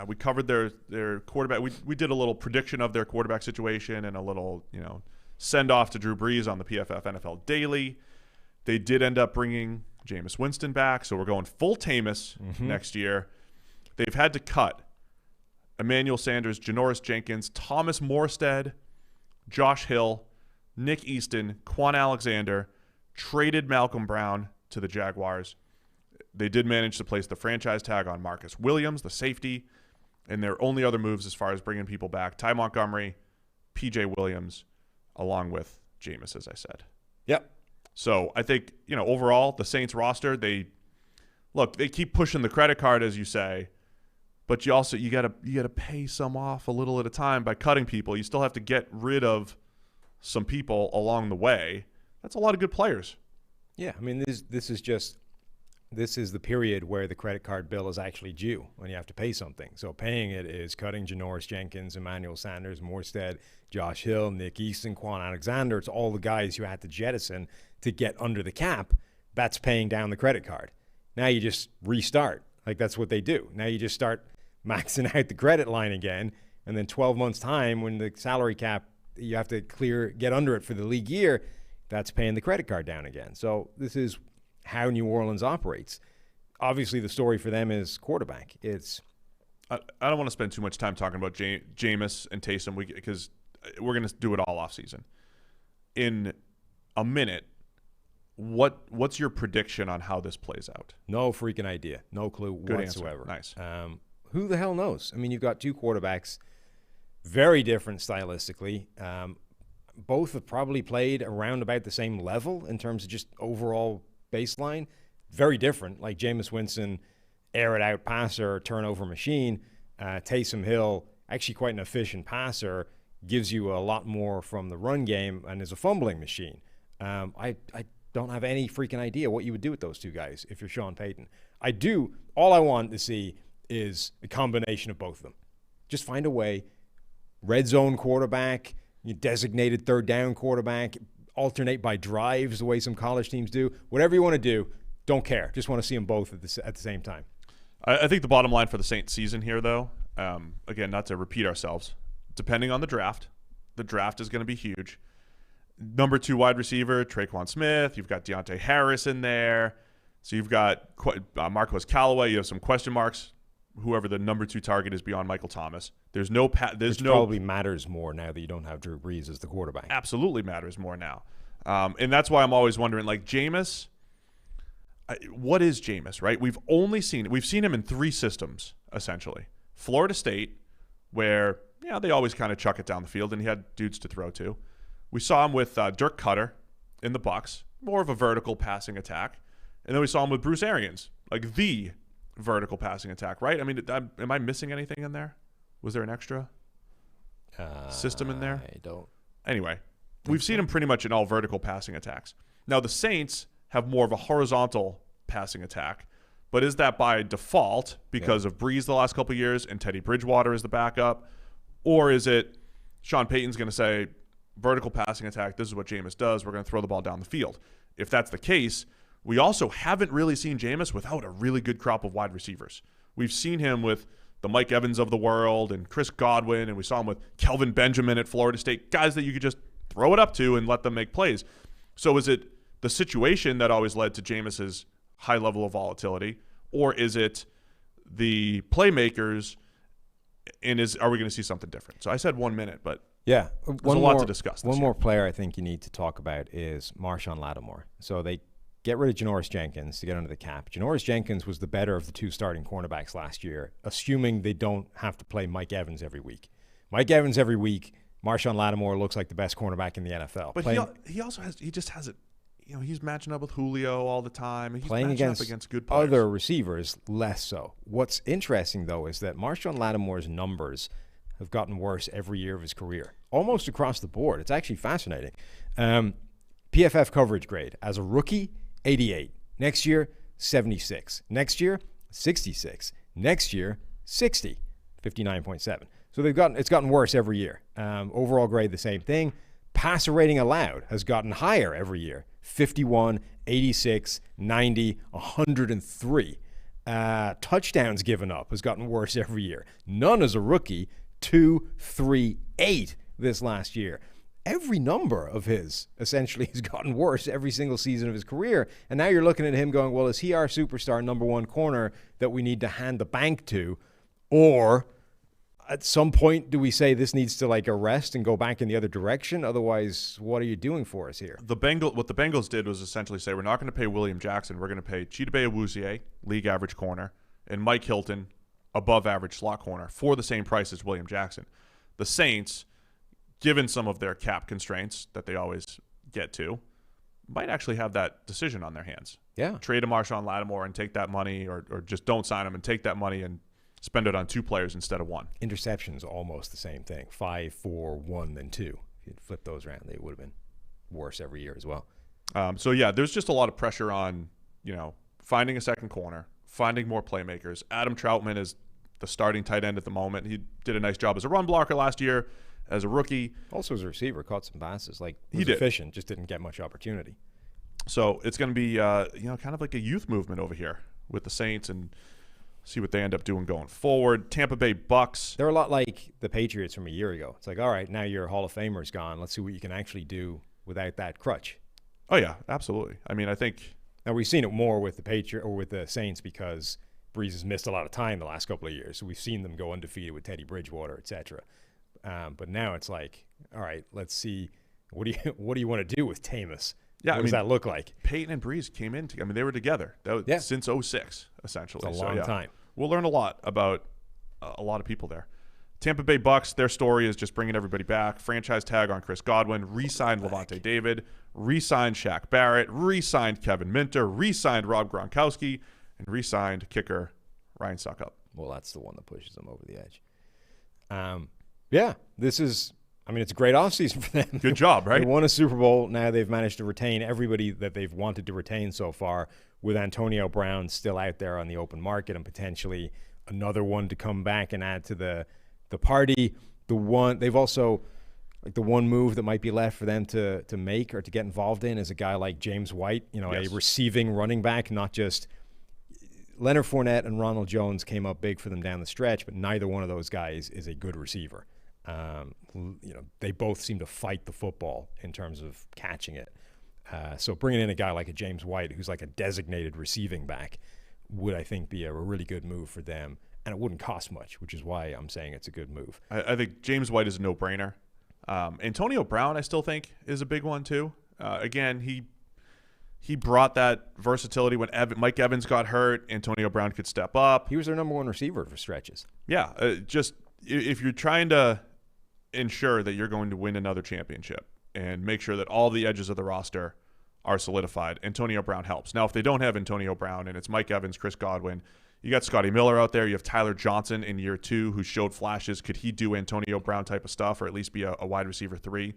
S6: We covered their quarterback. We did a little prediction of their quarterback situation and a little, send off to Drew Brees on the PFF NFL Daily. They did end up bringing Jameis Winston back, so we're going full Tamus next year. They've had to cut Emmanuel Sanders, Janoris Jenkins, Thomas Morstead, Josh Hill, Nick Easton, Quan Alexander, traded Malcolm Brown to the Jaguars. They did manage to place the franchise tag on Marcus Williams, the safety, and their only other moves as far as bringing people back, Ty Montgomery, P.J. Williams, along with Jameis, as I said.
S4: Yep.
S6: So I think, overall, the Saints roster, they keep pushing the credit card, as you say, but you gotta pay some off a little at a time by cutting people. You still have to get rid of some people along the way. That's a lot of good players.
S4: Yeah, I mean, this is just this is the period where the credit card bill is actually due when you have to pay something. So paying it is cutting Janoris Jenkins, Emmanuel Sanders, Morstead, Josh Hill, Nick Easton, Quan Alexander. It's all the guys you had to jettison to get under the cap. That's paying down the credit card. Now you just restart. Like, that's what they do. Now you just start maxing out the credit line again, and then 12 months' time, when the salary cap, you have to get under it for the league year, that's paying the credit card down again. So this is how New Orleans operates. Obviously, the story for them is quarterback.
S6: I don't want to spend too much time talking about Jameis and Taysom because we're going to do it all offseason. In a minute, what's your prediction on how this plays out?
S4: No freaking idea. No clue
S6: Good
S4: whatsoever.
S6: Answer. Nice.
S4: Who the hell knows? I mean, you've got two quarterbacks, very different stylistically. Both have probably played around about the same level in terms of just overall baseline. Very different. Like Jameis Winston, air it out passer, turnover machine. Taysom Hill, actually quite an efficient passer, gives you a lot more from the run game and is a fumbling machine. I don't have any freaking idea what you would do with those two guys if you're Sean Payton. All I want to see is a combination of both of them. Just find a way. Red zone quarterback, designated third down quarterback, alternate by drives the way some college teams do. Whatever you want to do, don't care. Just want to see them both at the same time.
S6: I think the bottom line for the Saints season here, though, again, not to repeat ourselves, depending on the draft is going to be huge. Number 2 wide receiver, Traquan Smith. You've got Deontay Harris in there. So you've got Marquez Callaway. You have some question marks. Whoever the number 2 target is beyond Michael Thomas. Which
S4: probably matters more now that you don't have Drew Brees as the quarterback.
S6: Absolutely matters more now. And that's why I'm always wondering, like, Jameis, what is Jameis, right? We've seen him in 3 systems, essentially. Florida State, where, they always kind of chuck it down the field, and he had dudes to throw to. We saw him with Dirk Cutter in the Bucs, more of a vertical passing attack. And then we saw him with Bruce Arians, like the vertical passing attack, right? I mean, am I missing anything in there? Was there an extra system in there?
S4: I don't.
S6: Anyway, we've seen him pretty much in all vertical passing attacks. Now, the Saints have more of a horizontal passing attack, but is that by default because of Breeze the last couple of years and Teddy Bridgewater is the backup? Or is it Sean Payton's going to say, vertical passing attack, this is what Jameis does, we're going to throw the ball down the field? If that's the case, we also haven't really seen Jameis without a really good crop of wide receivers. We've seen him with the Mike Evans of the world and Chris Godwin, and we saw him with Kelvin Benjamin at Florida State, guys that you could just throw it up to and let them make plays. So is it the situation that always led to Jameis's high level of volatility, or is it the playmakers, and are we going to see something different? So I said 1 minute, but
S4: yeah,
S6: there's a lot to discuss.
S4: One more player I think you need to talk about is Marshawn Lattimore. So they get rid of Janoris Jenkins to get under the cap. Janoris Jenkins was the better of the 2 starting cornerbacks last year, assuming they don't have to play Mike Evans every week. Mike Evans every week, Marshawn Lattimore looks like the best cornerback in the NFL.
S6: But he just has it. He's matching up with Julio all the time. He's
S4: playing
S6: against good players.
S4: Other receivers, less so. What's interesting, though, is that Marshawn Lattimore's numbers have gotten worse every year of his career, almost across the board. It's actually fascinating. PFF coverage grade, as a rookie, 88. Next year, 76. Next year, 66. Next year, 60. 59.7. So it's gotten worse every year. Overall grade, the same thing. Passer rating allowed has gotten higher every year. 51, 86, 90, 103. Touchdowns given up has gotten worse every year. None as a rookie. 2, 3, 8 this last year. Every number of his essentially has gotten worse every single season of his career. And now you're looking at him going, well, is he our superstar number 1 corner that we need to hand the bank to? Or at some point, do we say this needs to arrest and go back in the other direction? Otherwise, what are you doing for us here?
S6: What the Bengals did was essentially say, we're not going to pay William Jackson. We're going to pay Chidobe Awuzie, league average corner, and Mike Hilton, above average slot corner, for the same price as William Jackson. The Saints, given some of their cap constraints that they always get to, might actually have that decision on their hands.
S4: Yeah.
S6: Trade a Marshawn Lattimore and take that money, or just don't sign him and take that money and spend it on 2 players instead of 1.
S4: Interceptions, almost the same thing. 5, 4, 1, then 2. If you'd flip those around, they would have been worse every year as well.
S6: So, yeah, there's just a lot of pressure on, finding a second corner, finding more playmakers. Adam Troutman is the starting tight end at the moment. He did a nice job as a run blocker last year, as a rookie.
S4: Also as a receiver, caught some passes. Like, he
S6: was
S4: efficient, just didn't get much opportunity.
S6: So it's going to be, kind of like a youth movement over here with the Saints, and see what they end up doing going forward. Tampa Bay Bucks.
S4: They're a lot like the Patriots from a year ago. It's like, all right, now your Hall of Famer's gone. Let's see what you can actually do without that crutch.
S6: Oh, yeah, absolutely. I mean, I think.
S4: Now, we've seen it more with the Patriots or with the Saints because Breeze has missed a lot of time the last couple of years. So we've seen them go undefeated with Teddy Bridgewater, et cetera. But now it's like, all right, let's see. What do you want to do with Tamus?
S6: Yeah,
S4: what does that look like?
S6: Peyton and Breeze came in. They were together. That was since 2006, essentially.
S4: It's a long time.
S6: We'll learn a lot about a lot of people there. Tampa Bay Bucks, their story is just bringing everybody back. Franchise tag on Chris Godwin. Re-signed Levante David. Re-signed Shaq Barrett. Re-signed Kevin Minter. Re-signed Rob Gronkowski. And re-signed kicker Ryan Suckup.
S4: Well, that's the one that pushes them over the edge. This is – I mean, it's a great offseason for them.
S6: Good job, right?
S4: They won a Super Bowl. Now they've managed to retain everybody that they've wanted to retain so far, with Antonio Brown still out there on the open market and potentially another one to come back and add to the party. They've also – like the one move that might be left for them to make or to get involved in is a guy like James White, a receiving running back, not just – Leonard Fournette and Ronald Jones came up big for them down the stretch, but neither one of those guys is a good receiver. They both seem to fight the football in terms of catching it. So bringing in a guy like a James White, who's like a designated receiving back, would, I think, be a really good move for them. And it wouldn't cost much, which is why I'm saying it's a good move.
S6: I think James White is a no-brainer. Antonio Brown, I still think, is a big one too. Again, he brought that versatility when Mike Evans got hurt. Antonio Brown could step up.
S4: He was their number one receiver for stretches.
S6: Yeah, just if you're trying to ensure that you're going to win another championship and make sure that all the edges of the roster are solidified, Antonio Brown helps. Now, if they don't have Antonio Brown and it's Mike Evans, Chris Godwin, you got Scotty Miller out there. You have Tyler Johnson in year 2 who showed flashes. Could he do Antonio Brown type of stuff or at least be a wide receiver 3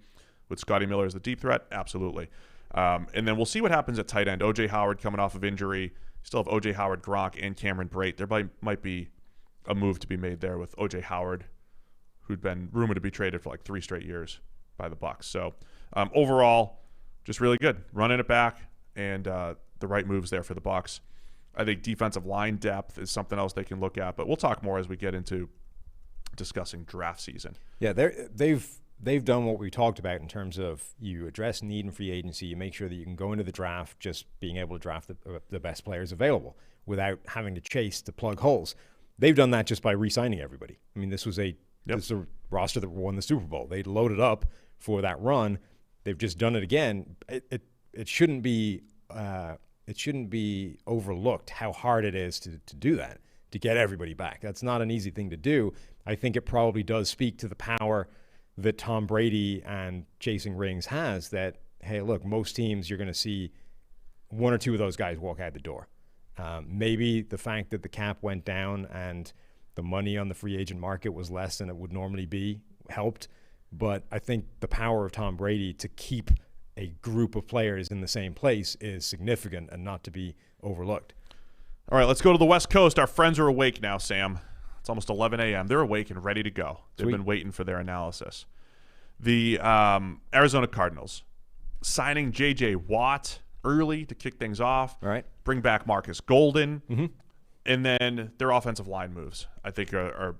S6: with Scotty Miller as the deep threat? Absolutely. And then we'll see what happens at tight end. O.J. Howard coming off of injury. Still have O.J. Howard, Gronk, and Cameron Brate. There might be a move to be made there with O.J. Howard, who'd been rumored to be traded for like 3 straight years by the Bucks. So overall, just really good. Running it back and the right moves there for the Bucks. I think defensive line depth is something else they can look at, but we'll talk more as we get into discussing draft season.
S4: Yeah, they've done what we talked about in terms of you address need in free agency, you make sure that you can go into the draft just being able to draft the best players available without having to chase to plug holes. They've done that just by re-signing everybody. I mean, this is a roster that won the Super Bowl. They loaded up for that run. They've just done it again. It shouldn't be overlooked how hard it is to do that, to get everybody back. That's not an easy thing to do. I think it probably does speak to the power that Tom Brady and chasing rings has, that, hey, look, most teams you're going to see 1 or 2 of those guys walk out the door. Maybe the fact that the cap went down and the money on the free agent market was less than it would normally be helped. But I think the power of Tom Brady to keep a group of players in the same place is significant and not to be overlooked.
S6: All right, let's go to the West Coast. Our friends are awake now, Sam. It's almost 11 a.m. They're awake and ready to go. They've been waiting for their analysis. The Arizona Cardinals signing J.J. Watt early to kick things off.
S4: All right.
S6: Bring back Marcus Golden. Mm-hmm. And then their offensive line moves, I think, are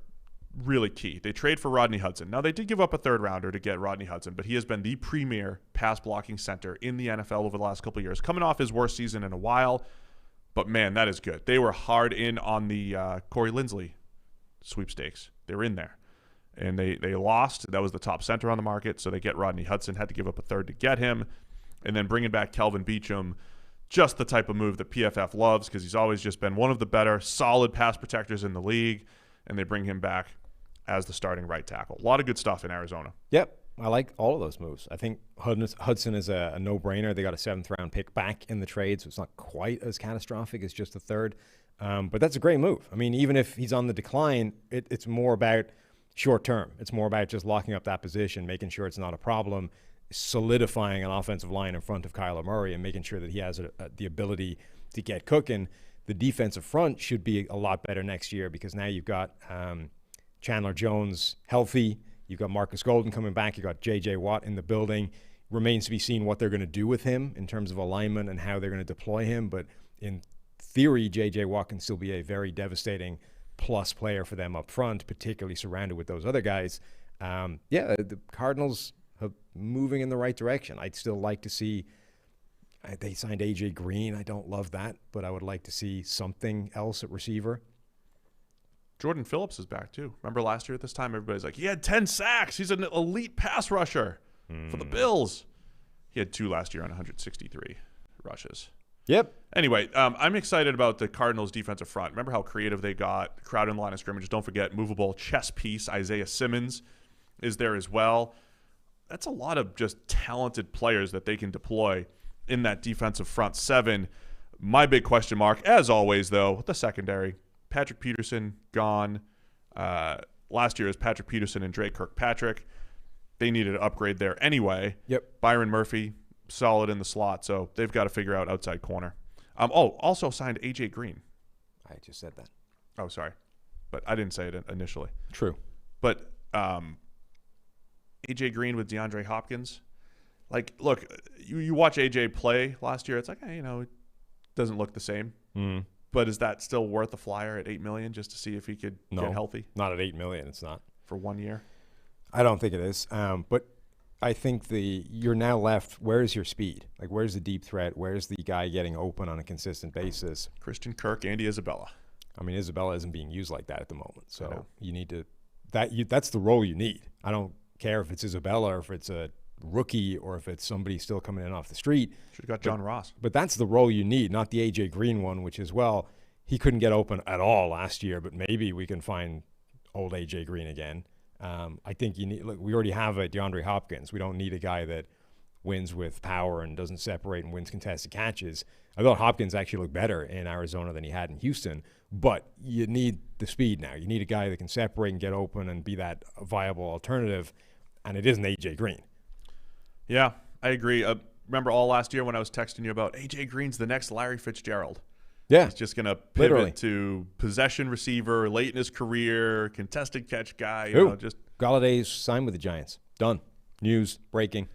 S6: really key. They trade for Rodney Hudson. Now, they did give up a 3rd rounder to get Rodney Hudson, but he has been the premier pass-blocking center in the NFL over the last couple of years, coming off his worst season in a while. But, man, that is good. They were hard in on the Corey Linsley sweepstakes. They were in there. And they lost. That was the top center on the market, so they get Rodney Hudson, had to give up a 3rd to get him. And then bringing back Kelvin Beachum, just the type of move that PFF loves because he's always just been one of the better solid pass protectors in the league, and they bring him back as the starting right tackle. A lot of good stuff in Arizona.
S4: Yep, I like all of those moves. I think Hudson is a no-brainer. They got a 7th-round pick back in the trade, so it's not quite as catastrophic as just a 3rd. But that's a great move. I mean, even if he's on the decline, it's more about short term. It's more about just locking up that position, making sure it's not a problem. solidifying an offensive line in front of Kyler Murray and making sure that he has the ability to get cooking. The defensive front should be a lot better next year because now you've got Chandler Jones healthy. You've got Marcus Golden coming back. You've got J.J. Watt in the building. Remains to be seen what they're going to do with him in terms of alignment and how they're going to deploy him. But in theory, J.J. Watt can still be a very devastating plus player for them up front, particularly surrounded with those other guys. The Cardinals are moving in the right direction. I'd still like to see they signed A.J. Green. I don't love that, but I would like to see something else at receiver.
S6: Jordan Phillips is back, too. Remember last year at this time, everybody's like, he had 10 sacks. He's an elite pass rusher for the Bills. He had 2 last year on 163 rushes.
S4: Yep.
S6: Anyway, I'm excited about the Cardinals' defensive front. Remember how creative they got? Crowd in the line of scrimmage. Don't forget, movable chess piece. Isaiah Simmons is there as well. That's a lot of just talented players that they can deploy in that defensive front 7. My big question mark, as always, though, the secondary. Patrick Peterson gone. Last year is Patrick Peterson and Drake Kirkpatrick. They needed an upgrade there anyway.
S4: Yep.
S6: Byron Murphy, solid in the slot, so they've got to figure out outside corner. Also signed A.J. Green.
S4: I just said that.
S6: Oh, sorry. But I didn't say it initially.
S4: True.
S6: But A.J. Green with DeAndre Hopkins. Like, look, you watch A.J. play last year, it's like, it doesn't look the same. But is that still worth a flyer at $8 million just to see if he could get healthy?
S4: Not at $8 million. It's not.
S6: For 1 year?
S4: I don't think it is. But I think you're now left, where's your speed? Like, where's the deep threat? Where's the guy getting open on a consistent basis?
S6: Christian Kirk, Andy Isabella.
S4: I mean, Isabella isn't being used like that at the moment. So you need to that's the role you need. I don't care if it's Isabella or if it's a rookie or if it's somebody still coming in off the street.
S6: Should have got John Ross.
S4: But that's the role you need, not the A.J. Green one, which is, well, he couldn't get open at all last year, but maybe we can find old A.J. Green again. I think we already have a DeAndre Hopkins. We don't need a guy that wins with power and doesn't separate and wins contested catches. I thought Hopkins actually looked better in Arizona than he had in Houston, but you need the speed now. You need a guy that can separate and get open and be that viable alternative, and it isn't A.J. Green.
S6: Yeah, I agree. Remember all last year when I was texting you about A.J. Green's the next Larry Fitzgerald?
S4: Yeah.
S6: He's just going to pivot to possession receiver, late in his career, contested catch guy.
S4: Galladay's signed with the Giants. Done. News breaking.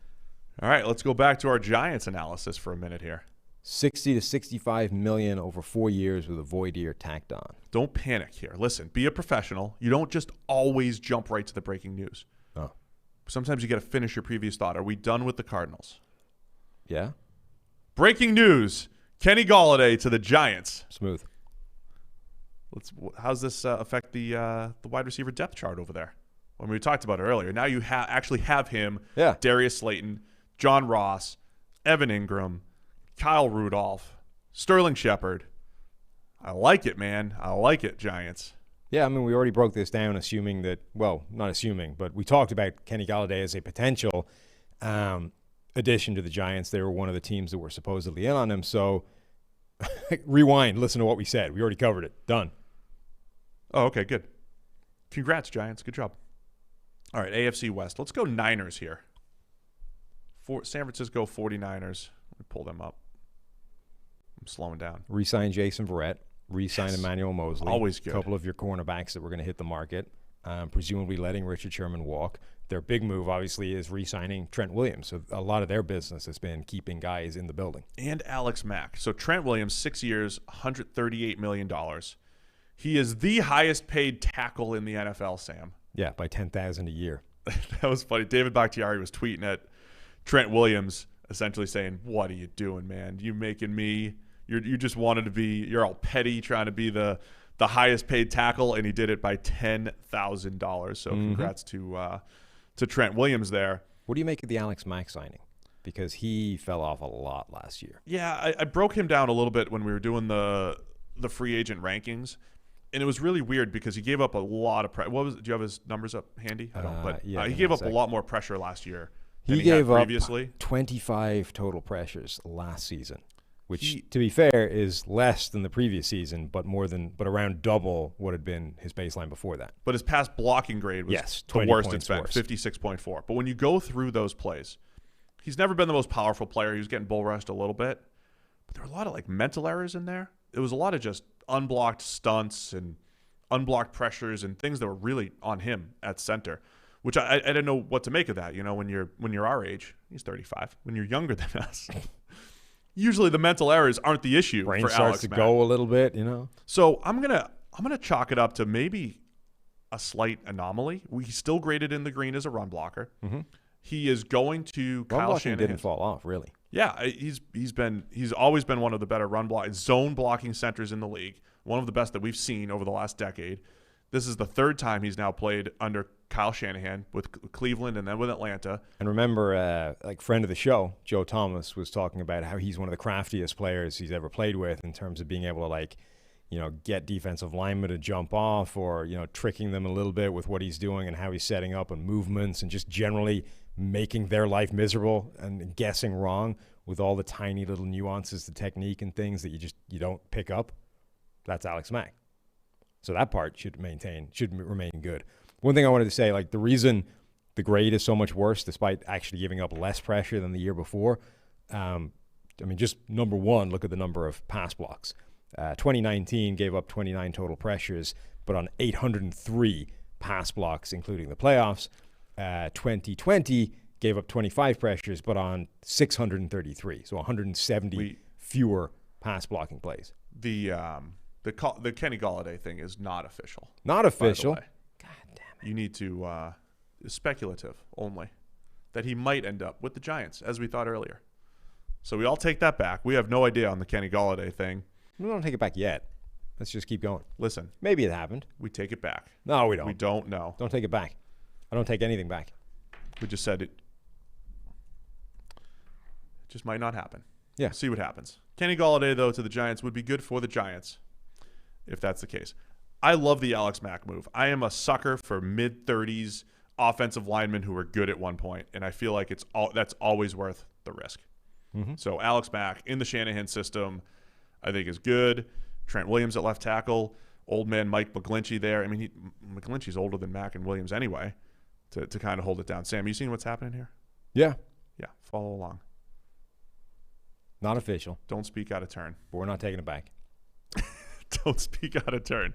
S6: All right, let's go back to our Giants analysis for a minute here.
S4: 60 to 65 million over 4 years with a void year tacked on.
S6: Don't panic here. Listen, be a professional. You don't just always jump right to the breaking news.
S4: Oh.
S6: Sometimes you got to finish your previous thought. Are we done with the Cardinals?
S4: Yeah.
S6: Breaking news. Kenny Golladay to the Giants.
S4: Smooth.
S6: How's this affect the wide receiver depth chart over there? When we talked about it earlier. Now you actually have him, Darius Slayton, John Ross, Evan Ingram, Kyle Rudolph, Sterling Shepard. I like it, man. I like it, Giants.
S4: Yeah, I mean, we already broke this down assuming that, well, not assuming, but we talked about Kenny Golladay as a potential addition to the Giants. They were one of the teams that were supposedly in on him. So rewind, listen to what we said. We already covered it. Done.
S6: Oh, okay, good. Congrats, Giants. Good job. All right, AFC West. Let's go Niners here. San Francisco 49ers. Let me pull them up. I'm slowing down.
S4: Re-sign Jason Verrett. Re-sign Emmanuel Mosley.
S6: Always good.
S4: A couple of your cornerbacks that were going to hit the market. Presumably letting Richard Sherman walk. Their big move, obviously, is re-signing Trent Williams. So a lot of their business has been keeping guys in the building.
S6: And Alex Mack. So Trent Williams, 6 years, $138 million. He is the highest paid tackle in the NFL, Sam.
S4: Yeah, by $10,000 a year.
S6: That was funny. David Bakhtiari was tweeting at Trent Williams, essentially saying, "What are you doing, man? You making me? You just wanted to be. You're all petty, trying to be the highest paid tackle, and he did it by $10,000. So congrats to Trent Williams there.
S4: What do you make of the Alex Mack signing? Because he fell off a lot last year.
S6: Yeah, I broke him down a little bit when we were doing the free agent rankings. And it was really weird because he gave up a lot of pressure. Do you have his numbers up handy? I don't. But he gave up a lot more pressure last year than he gave up previously.
S4: 25 total pressures last season, which, to be fair, is less than the previous season, but around double what had been his baseline before that.
S6: But his pass blocking grade was the worst it's been, 56.4. But when you go through those plays, He's never been the most powerful player. He was getting bull rushed a little bit. But there were a lot of like mental errors in there. It was a lot of just unblocked stunts and unblocked pressures and things that were really on him at center, which I didn't know what to make of that. You know, when you're our age, he's 35. When you're younger than us, usually the mental errors aren't the issue.
S4: Brain
S6: for
S4: starts
S6: Alex
S4: to
S6: Mack.
S4: go a little bit, you know.
S6: So I'm gonna chalk it up to maybe a slight anomaly. He's still graded in the green as a run blocker.
S4: Mm-hmm.
S6: He is going to
S4: Run
S6: Kyle
S4: blocking
S6: Shanahan.
S4: didn't fall off, really.
S6: Yeah, he's always been one of the better zone blocking centers in the league. One of the best that we've seen over the last decade. This is the third time he's now played under Kyle Shanahan with Cleveland and then with Atlanta.
S4: And remember, like friend of the show, Joe Thomas, was talking about how he's one of the craftiest players he's ever played with in terms of being able to, like, you know, get defensive linemen to jump off, or, you know, tricking them a little bit with what he's doing and how he's setting up and movements, and just generally making their life miserable and guessing wrong with all the tiny little nuances to technique and things that you don't pick up. That's Alex Mack. So that part should remain good. One thing I wanted to say, like, the reason the grade is so much worse, despite actually giving up less pressure than the year before, I mean, just number one, look at the number of pass blocks. 2019 gave up 29 total pressures, but on 803 pass blocks, including the playoffs. 2020 gave up 25 pressures, but on 633, so 170 fewer pass blocking plays.
S6: The Kenny Golladay thing is not official.
S4: Not official.
S6: God damn it! You need to speculative only that he might end up with the Giants, as we thought earlier. So we all take that back. We have no idea on the Kenny Golladay thing.
S4: We don't take it back yet. Let's just keep going.
S6: Listen,
S4: maybe it happened.
S6: We take it back.
S4: No, we don't.
S6: We don't know.
S4: Don't take it back. I don't take anything back.
S6: We just said it. Just might not happen.
S4: Yeah.
S6: See what happens. Kenny Golladay, though, to the Giants would be good for the Giants if that's the case. I love the Alex Mack move. I am a sucker for mid-30s offensive linemen who are good at one point, and I feel like that's always worth the risk.
S4: Mm-hmm.
S6: So Alex Mack in the Shanahan system, I think, is good. Trent Williams at left tackle. Old man Mike McGlinchey there. I mean, McGlinchey's older than Mack and Williams anyway to kind of hold it down. Sam, you seen what's happening here?
S4: Yeah.
S6: Yeah, follow along.
S4: Not official.
S6: Don't speak out of turn.
S4: But we're not taking it back.
S6: Don't speak out of turn.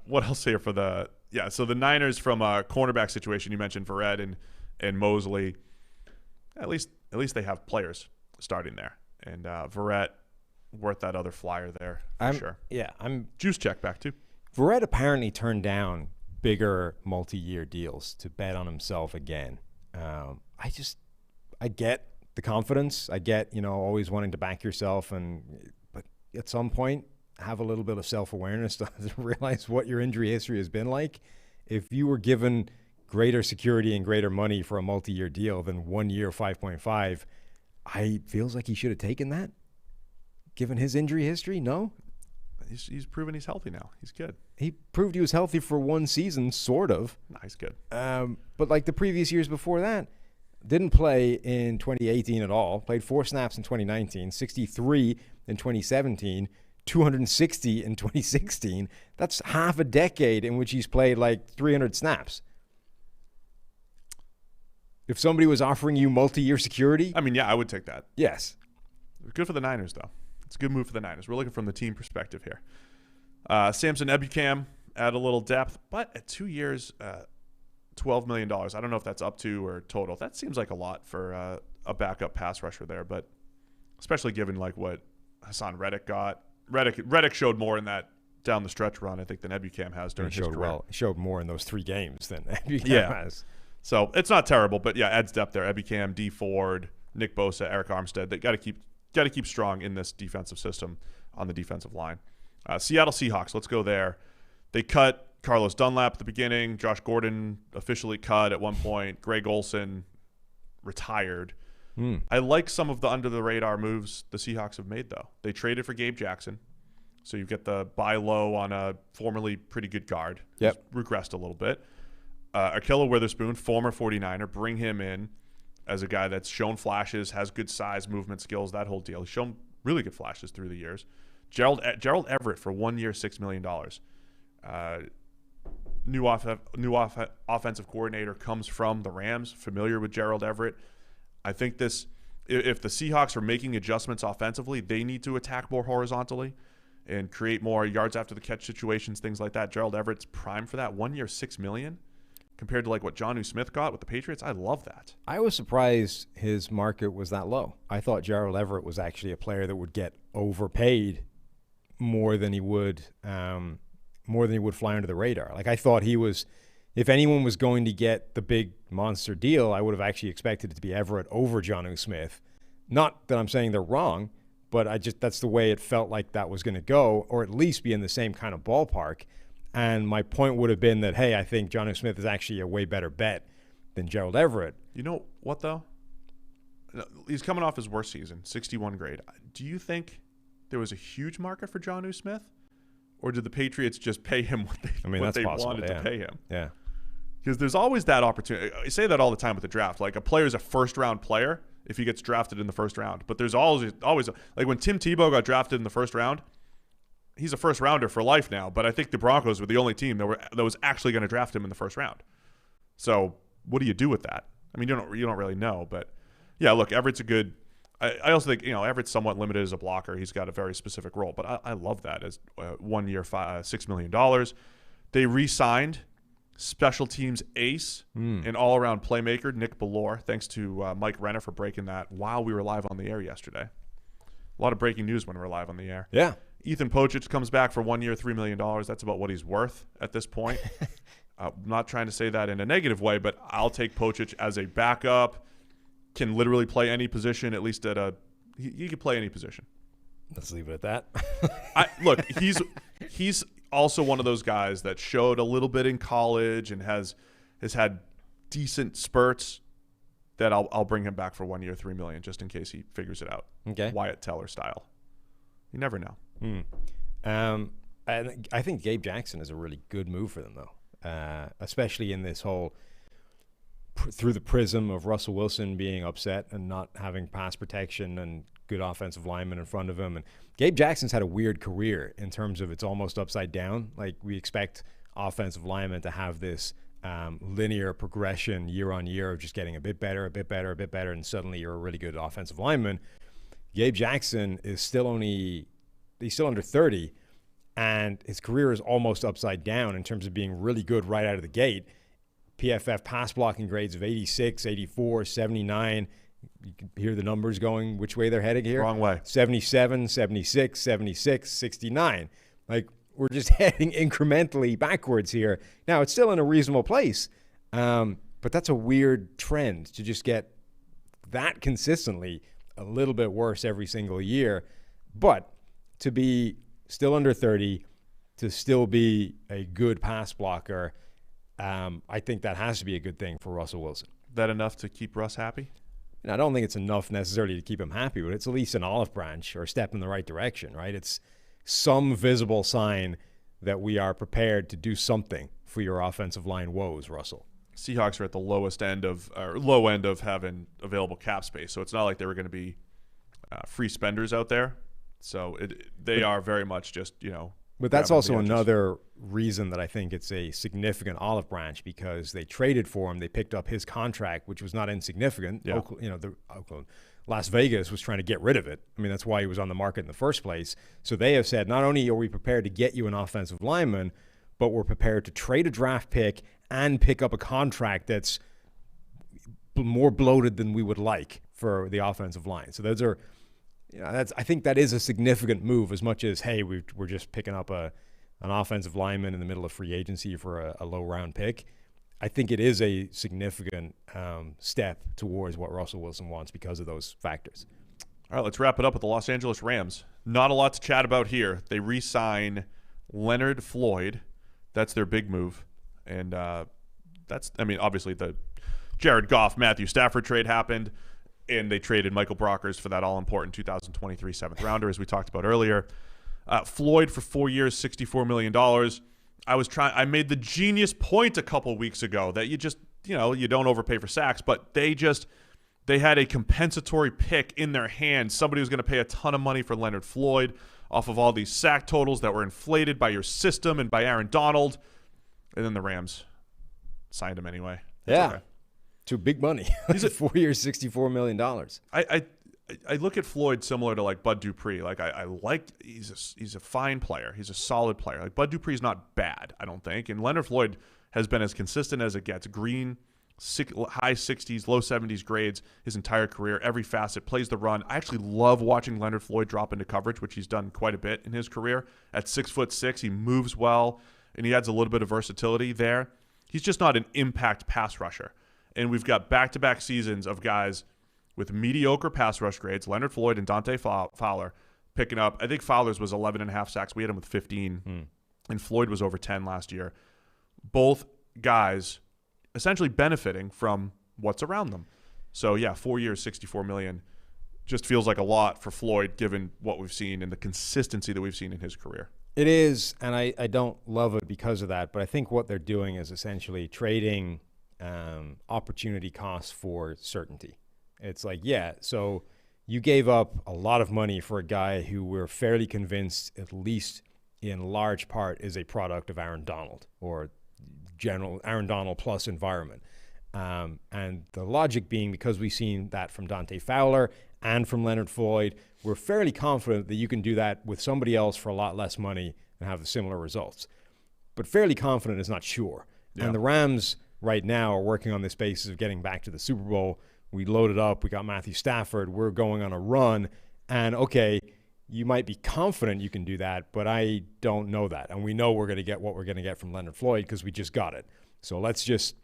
S6: What else here for the – yeah, so the Niners from a cornerback situation, you mentioned Verrett and Mosley. At least they have players starting there. And Verrett, worth that other flyer there for sure. Yeah, Juice check back too.
S4: Verrett apparently turned down bigger multi-year deals to bet on himself again. I get the confidence. I get, always wanting to back yourself, but at some point have a little bit of self-awareness to realize what your injury history has been like. If you were given greater security and greater money for a multi-year deal than 1 year 5.5, feels like he should have taken that. Given his injury history, no.
S6: He's proven he's healthy now. He's good.
S4: He proved he was healthy for one season, sort of.
S6: Nah, he's good.
S4: But like the previous years before that, didn't play in 2018 at all. Played 4 snaps in 2019, 63 in 2017, 260 in 2016. That's half a decade in which he's played like 300 snaps. If somebody was offering you multi-year security,
S6: I mean, yeah, I would take that.
S4: Yes.
S6: Good for the Niners, though. It's a good move for the Niners. We're looking from the team perspective here. Samson Ebukam, add a little depth, but at 2 years, $12 million. I don't know if that's up to or total. That seems like a lot for a backup pass rusher there, but especially given like what Hassan Reddick got. Reddick showed more in that down the stretch run, I think, than Ebukam has during his career.
S4: He showed more in those 3 games than Ebukam has.
S6: So it's not terrible, but yeah, adds depth there. Ebukam, D Ford, Nick Bosa, Eric Armstead. They got to keep strong in this defensive system on the defensive line. Seattle Seahawks, let's go there. They cut Carlos Dunlap at the beginning. Josh Gordon officially cut at one point. Greg Olsen retired. I like some of the under-the-radar moves the Seahawks have made, though. They traded for Gabe Jackson. So you get the buy low on a formerly pretty good guard.
S4: Yep.
S6: He's regressed a little bit. Akilla Witherspoon, former 49er, bring him in as a guy that's shown flashes, has good size, movement skills, that whole deal. He's shown really good flashes through the years. Gerald Everett for 1 year, $6 million. New offensive coordinator comes from the Rams, familiar with Gerald Everett. I think if the Seahawks are making adjustments offensively, they need to attack more horizontally and create more yards after the catch situations, things like that. Gerald Everett's prime for that. 1 year, $6 million compared to like what Jonnu Smith got with the Patriots. I love that.
S4: I was surprised his market was that low. I thought Gerald Everett was actually a player that would get overpaid more than he would fly under the radar. Like I thought he was, if anyone was going to get the big monster deal, I would have actually expected it to be Everett over Jonnu Smith. Not that I'm saying they're wrong, but that's the way it felt like that was going to go, or at least be in the same kind of ballpark. And my point would have been that, hey, I think Jonnu Smith is actually a way better bet than Gerald Everett.
S6: You know what, though? He's coming off his worst season, 61 grade. Do you think there was a huge market for Jonnu Smith? Or did the Patriots just pay him what they wanted to pay him?
S4: Yeah.
S6: Because there's always that opportunity. I say that all the time with the draft. Like a player's a first-round player if he gets drafted in the first round. But there's always like when Tim Tebow got drafted in the first round, he's a first-rounder for life now. But I think the Broncos were the only team that was actually going to draft him in the first round. So what do you do with that? I mean, you don't really know. But, yeah, look, Everett's a good – I also think, Everett's somewhat limited as a blocker. He's got a very specific role. But I love that as 1 year, $6 million. They re-signed special teams ace and all-around playmaker Nick Bellore. Thanks to Mike Renner for breaking that while we were live on the air yesterday. A lot of breaking news when we're live on the air.
S4: Yeah.
S6: Ethan Pocic comes back for 1 year, $3 million. That's about what he's worth at this point. I'm not trying to say that in a negative way, but I'll take Pocic as a backup. Can literally play any position, at least he can play any position.
S4: Let's leave it at that.
S6: Look, he's also one of those guys that showed a little bit in college and has had decent spurts that I'll bring him back for 1 year, $3 million, just in case he figures it out.
S4: Okay.
S6: Wyatt Teller style. You never know.
S4: I think Gabe Jackson is a really good move for them, though, especially in this whole through the prism of Russell Wilson being upset and not having pass protection and good offensive linemen in front of him. And Gabe Jackson's had a weird career in terms of it's almost upside down. Like we expect offensive linemen to have this linear progression year on year of just getting a bit better, and suddenly you're a really good offensive lineman. Gabe Jackson is he's still under 30, and his career is almost upside down in terms of being really good right out of the gate. PFF pass blocking grades of 86, 84, 79. You can hear the numbers going which way they're heading here.
S6: Wrong way.
S4: 77, 76, 76, 69. Like, we're just heading incrementally backwards here. Now, it's still in a reasonable place, but that's a weird trend to just get that consistently a little bit worse every single year. But to be still under 30, to still be a good pass blocker, I think that has to be a good thing for Russell Wilson.
S6: That enough to keep Russ happy?
S4: And I don't think it's enough necessarily to keep him happy, but it's at least an olive branch or a step in the right direction, right? It's some visible sign that we are prepared to do something for your offensive line woes, Russell.
S6: Seahawks are at the low end of having available cap space, so it's not like they were going to be free spenders out there. So they are very much just,
S4: But that's also another reason that I think it's a significant olive branch, because they traded for him. They picked up his contract, which was not insignificant.
S6: Yeah.
S4: Las Vegas was trying to get rid of it. I mean, that's why he was on the market in the first place. So they have said, not only are we prepared to get you an offensive lineman, but we're prepared to trade a draft pick and pick up a contract that's more bloated than we would like for the offensive line. So those are, I think that is a significant move, as much as, hey, we're just picking up an offensive lineman in the middle of free agency for a low round pick. I think it is a significant step towards what Russell Wilson wants because of those factors.
S6: All right, let's wrap it up with the Los Angeles Rams. Not a lot to chat about here. They re-sign Leonard Floyd. That's their big move. And obviously the Jared Goff, Matthew Stafford trade happened, and they traded Michael Brockers for that all-important 2023 seventh rounder, as we talked about earlier. Floyd for 4 years, $64 million. I made the genius point a couple weeks ago that you just, you don't overpay for sacks, but they had a compensatory pick in their hand. Somebody was going to pay a ton of money for Leonard Floyd off of all these sack totals that were inflated by your system and by Aaron Donald. And then the Rams signed him anyway.
S4: Yeah.
S6: Okay.
S4: to big money. He's 4 years, $64 million.
S6: I look at Floyd similar to like Bud Dupree. Like I like he's a fine player. He's a solid player. Like Bud Dupree's not bad, I don't think. And Leonard Floyd has been as consistent as it gets. Green, high 60s, low 70s grades his entire career. Every facet, plays the run. I actually love watching Leonard Floyd drop into coverage, which he's done quite a bit in his career. At 6'6", he moves well, and he adds a little bit of versatility there. He's just not an impact pass rusher. And we've got back-to-back seasons of guys with mediocre pass rush grades, Leonard Floyd and Dante Fowler, picking up. I think Fowler's was 11.5 sacks. We had him with 15, and Floyd was over 10 last year. Both guys essentially benefiting from what's around them. So, yeah, 4 years, $64 million just feels like a lot for Floyd given what we've seen and the consistency that we've seen in his career.
S4: It is, and I don't love it because of that, but I think what they're doing is essentially trading opportunity costs for certainty. It's like, yeah, so you gave up a lot of money for a guy who we're fairly convinced, at least in large part, is a product of Aaron Donald or general Aaron Donald plus environment. And the logic being, because we've seen that from Dante Fowler and from Leonard Floyd, we're fairly confident that you can do that with somebody else for a lot less money and have similar results. But fairly confident is not sure. Yeah. And the Rams right now are working on this basis of getting back to the Super Bowl. We loaded up. We got Matthew Stafford. We're going on a run. And, okay, you might be confident you can do that, but I don't know that. And we know we're going to get what we're going to get from Leonard Floyd because we just got it. So let's just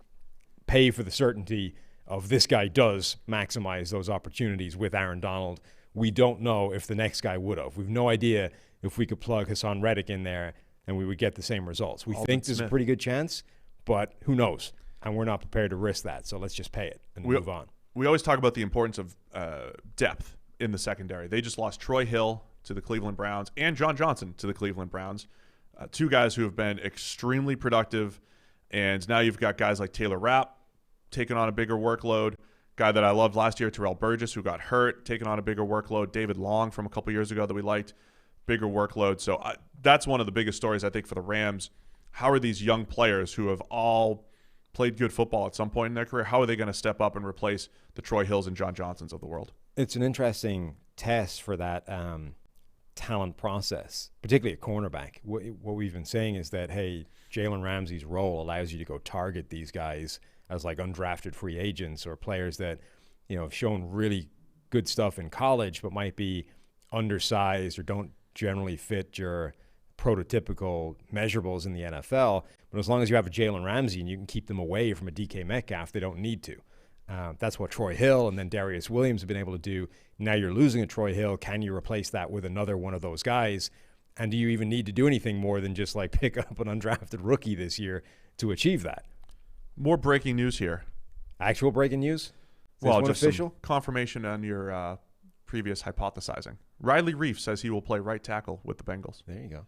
S4: pay for the certainty of this guy does maximize those opportunities with Aaron Donald. We don't know if the next guy would have. We've no idea if we could plug Hassan Reddick in there and we would get the same results. We think there's a pretty good chance, but who knows? And we're not prepared to risk that. So let's just pay it and move on.
S6: We always talk about the importance of depth in the secondary. They just lost Troy Hill to the Cleveland Browns and John Johnson to the Cleveland Browns, two guys who have been extremely productive. And now you've got guys like Taylor Rapp taking on a bigger workload, guy that I loved last year, Terrell Burgess, who got hurt, taking on a bigger workload, David Long from a couple years ago that we liked, bigger workload. So that's one of the biggest stories, I think, for the Rams. How are these young players who have all played good football at some point in their career, how are they going to step up and replace the Troy Hills and John Johnsons of the world?
S4: It's an interesting test for that talent process, particularly at cornerback. What we've been saying is that, hey, Jalen Ramsey's role allows you to go target these guys as like undrafted free agents or players that, you know, have shown really good stuff in college but might be undersized or don't generally fit your prototypical measurables in the NFL. But as long as you have a Jalen Ramsey and you can keep them away from a DK Metcalf, they don't need to. That's what Troy Hill and then Darius Williams have been able to do. Now you're losing a Troy Hill. Can you replace that with another one of those guys? And do you even need to do anything more than just like pick up an undrafted rookie this year to achieve that?
S6: More breaking news here.
S4: Actual breaking news?
S6: Well, just
S4: official
S6: some confirmation on your previous hypothesizing. Riley Reif says he will play right tackle with the Bengals.
S4: There you go.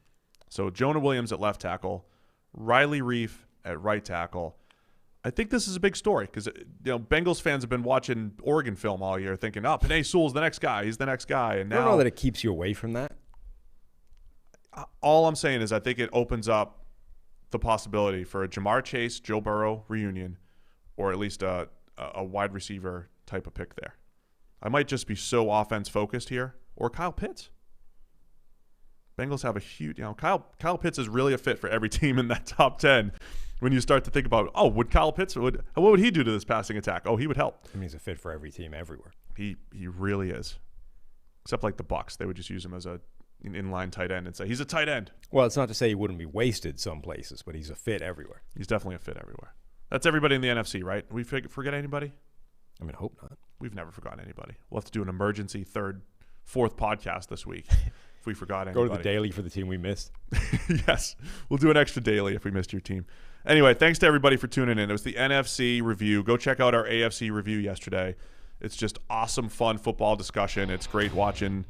S6: So Jonah Williams at left tackle, Riley Reif at right tackle. I think this is a big story because, you know, Bengals fans have been watching Oregon film all year thinking, oh, Penei Sewell's the next guy. He's the next guy. And now,
S4: I don't know that it keeps you away from that.
S6: All I'm saying is I think it opens up the possibility for a Jamar Chase, Joe Burrow reunion, or at least a wide receiver type of pick there. I might just be so offense focused here. Or Kyle Pitts. Bengals have a huge, you know, Kyle Pitts is really a fit for every team in that top 10. When you start to think about, oh, would Kyle Pitts, what would he do to this passing attack? Oh, he would help.
S4: I mean, he's a fit for every team everywhere.
S6: He really is. Except like the Bucs, they would just use him as an inline tight end and say, he's a tight end.
S4: Well, it's not to say he wouldn't be wasted some places, but he's a fit everywhere.
S6: He's definitely a fit everywhere. That's everybody in the NFC, right? We forget anybody?
S4: I mean, hope not.
S6: We've never forgotten anybody. We'll have to do an emergency fourth podcast this week if we forgot anybody.
S4: Go to the daily for the team we missed.
S6: Yes. We'll do an extra daily if we missed your team. Anyway, thanks to everybody for tuning in. It was the NFC review. Go check out our AFC review yesterday. It's just awesome, fun football discussion. It's great watching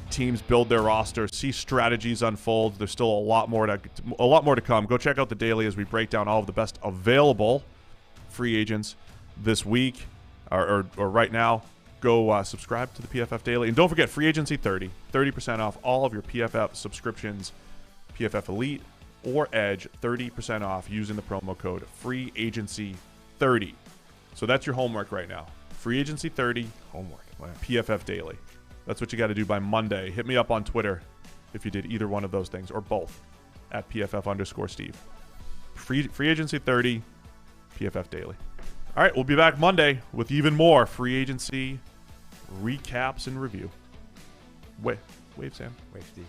S6: teams build their roster, see strategies unfold. There's still a lot more to come. Go check out the daily as we break down all of the best available free agents this week or right now. Go subscribe to the PFF Daily. And don't forget, Free Agency 30% off all of your PFF subscriptions, PFF Elite or Edge, 30% off using the promo code FreeAgency30. So that's your homework right now. Free Agency 30.
S4: Homework. Wow.
S6: PFF Daily. That's what you got to do by Monday. Hit me up on Twitter if you did either one of those things or both at PFF_Steve. Free Agency 30. PFF Daily. All right, we'll be back Monday with even more free agency recaps and review. Wave, Sam.
S4: Wave, Steve.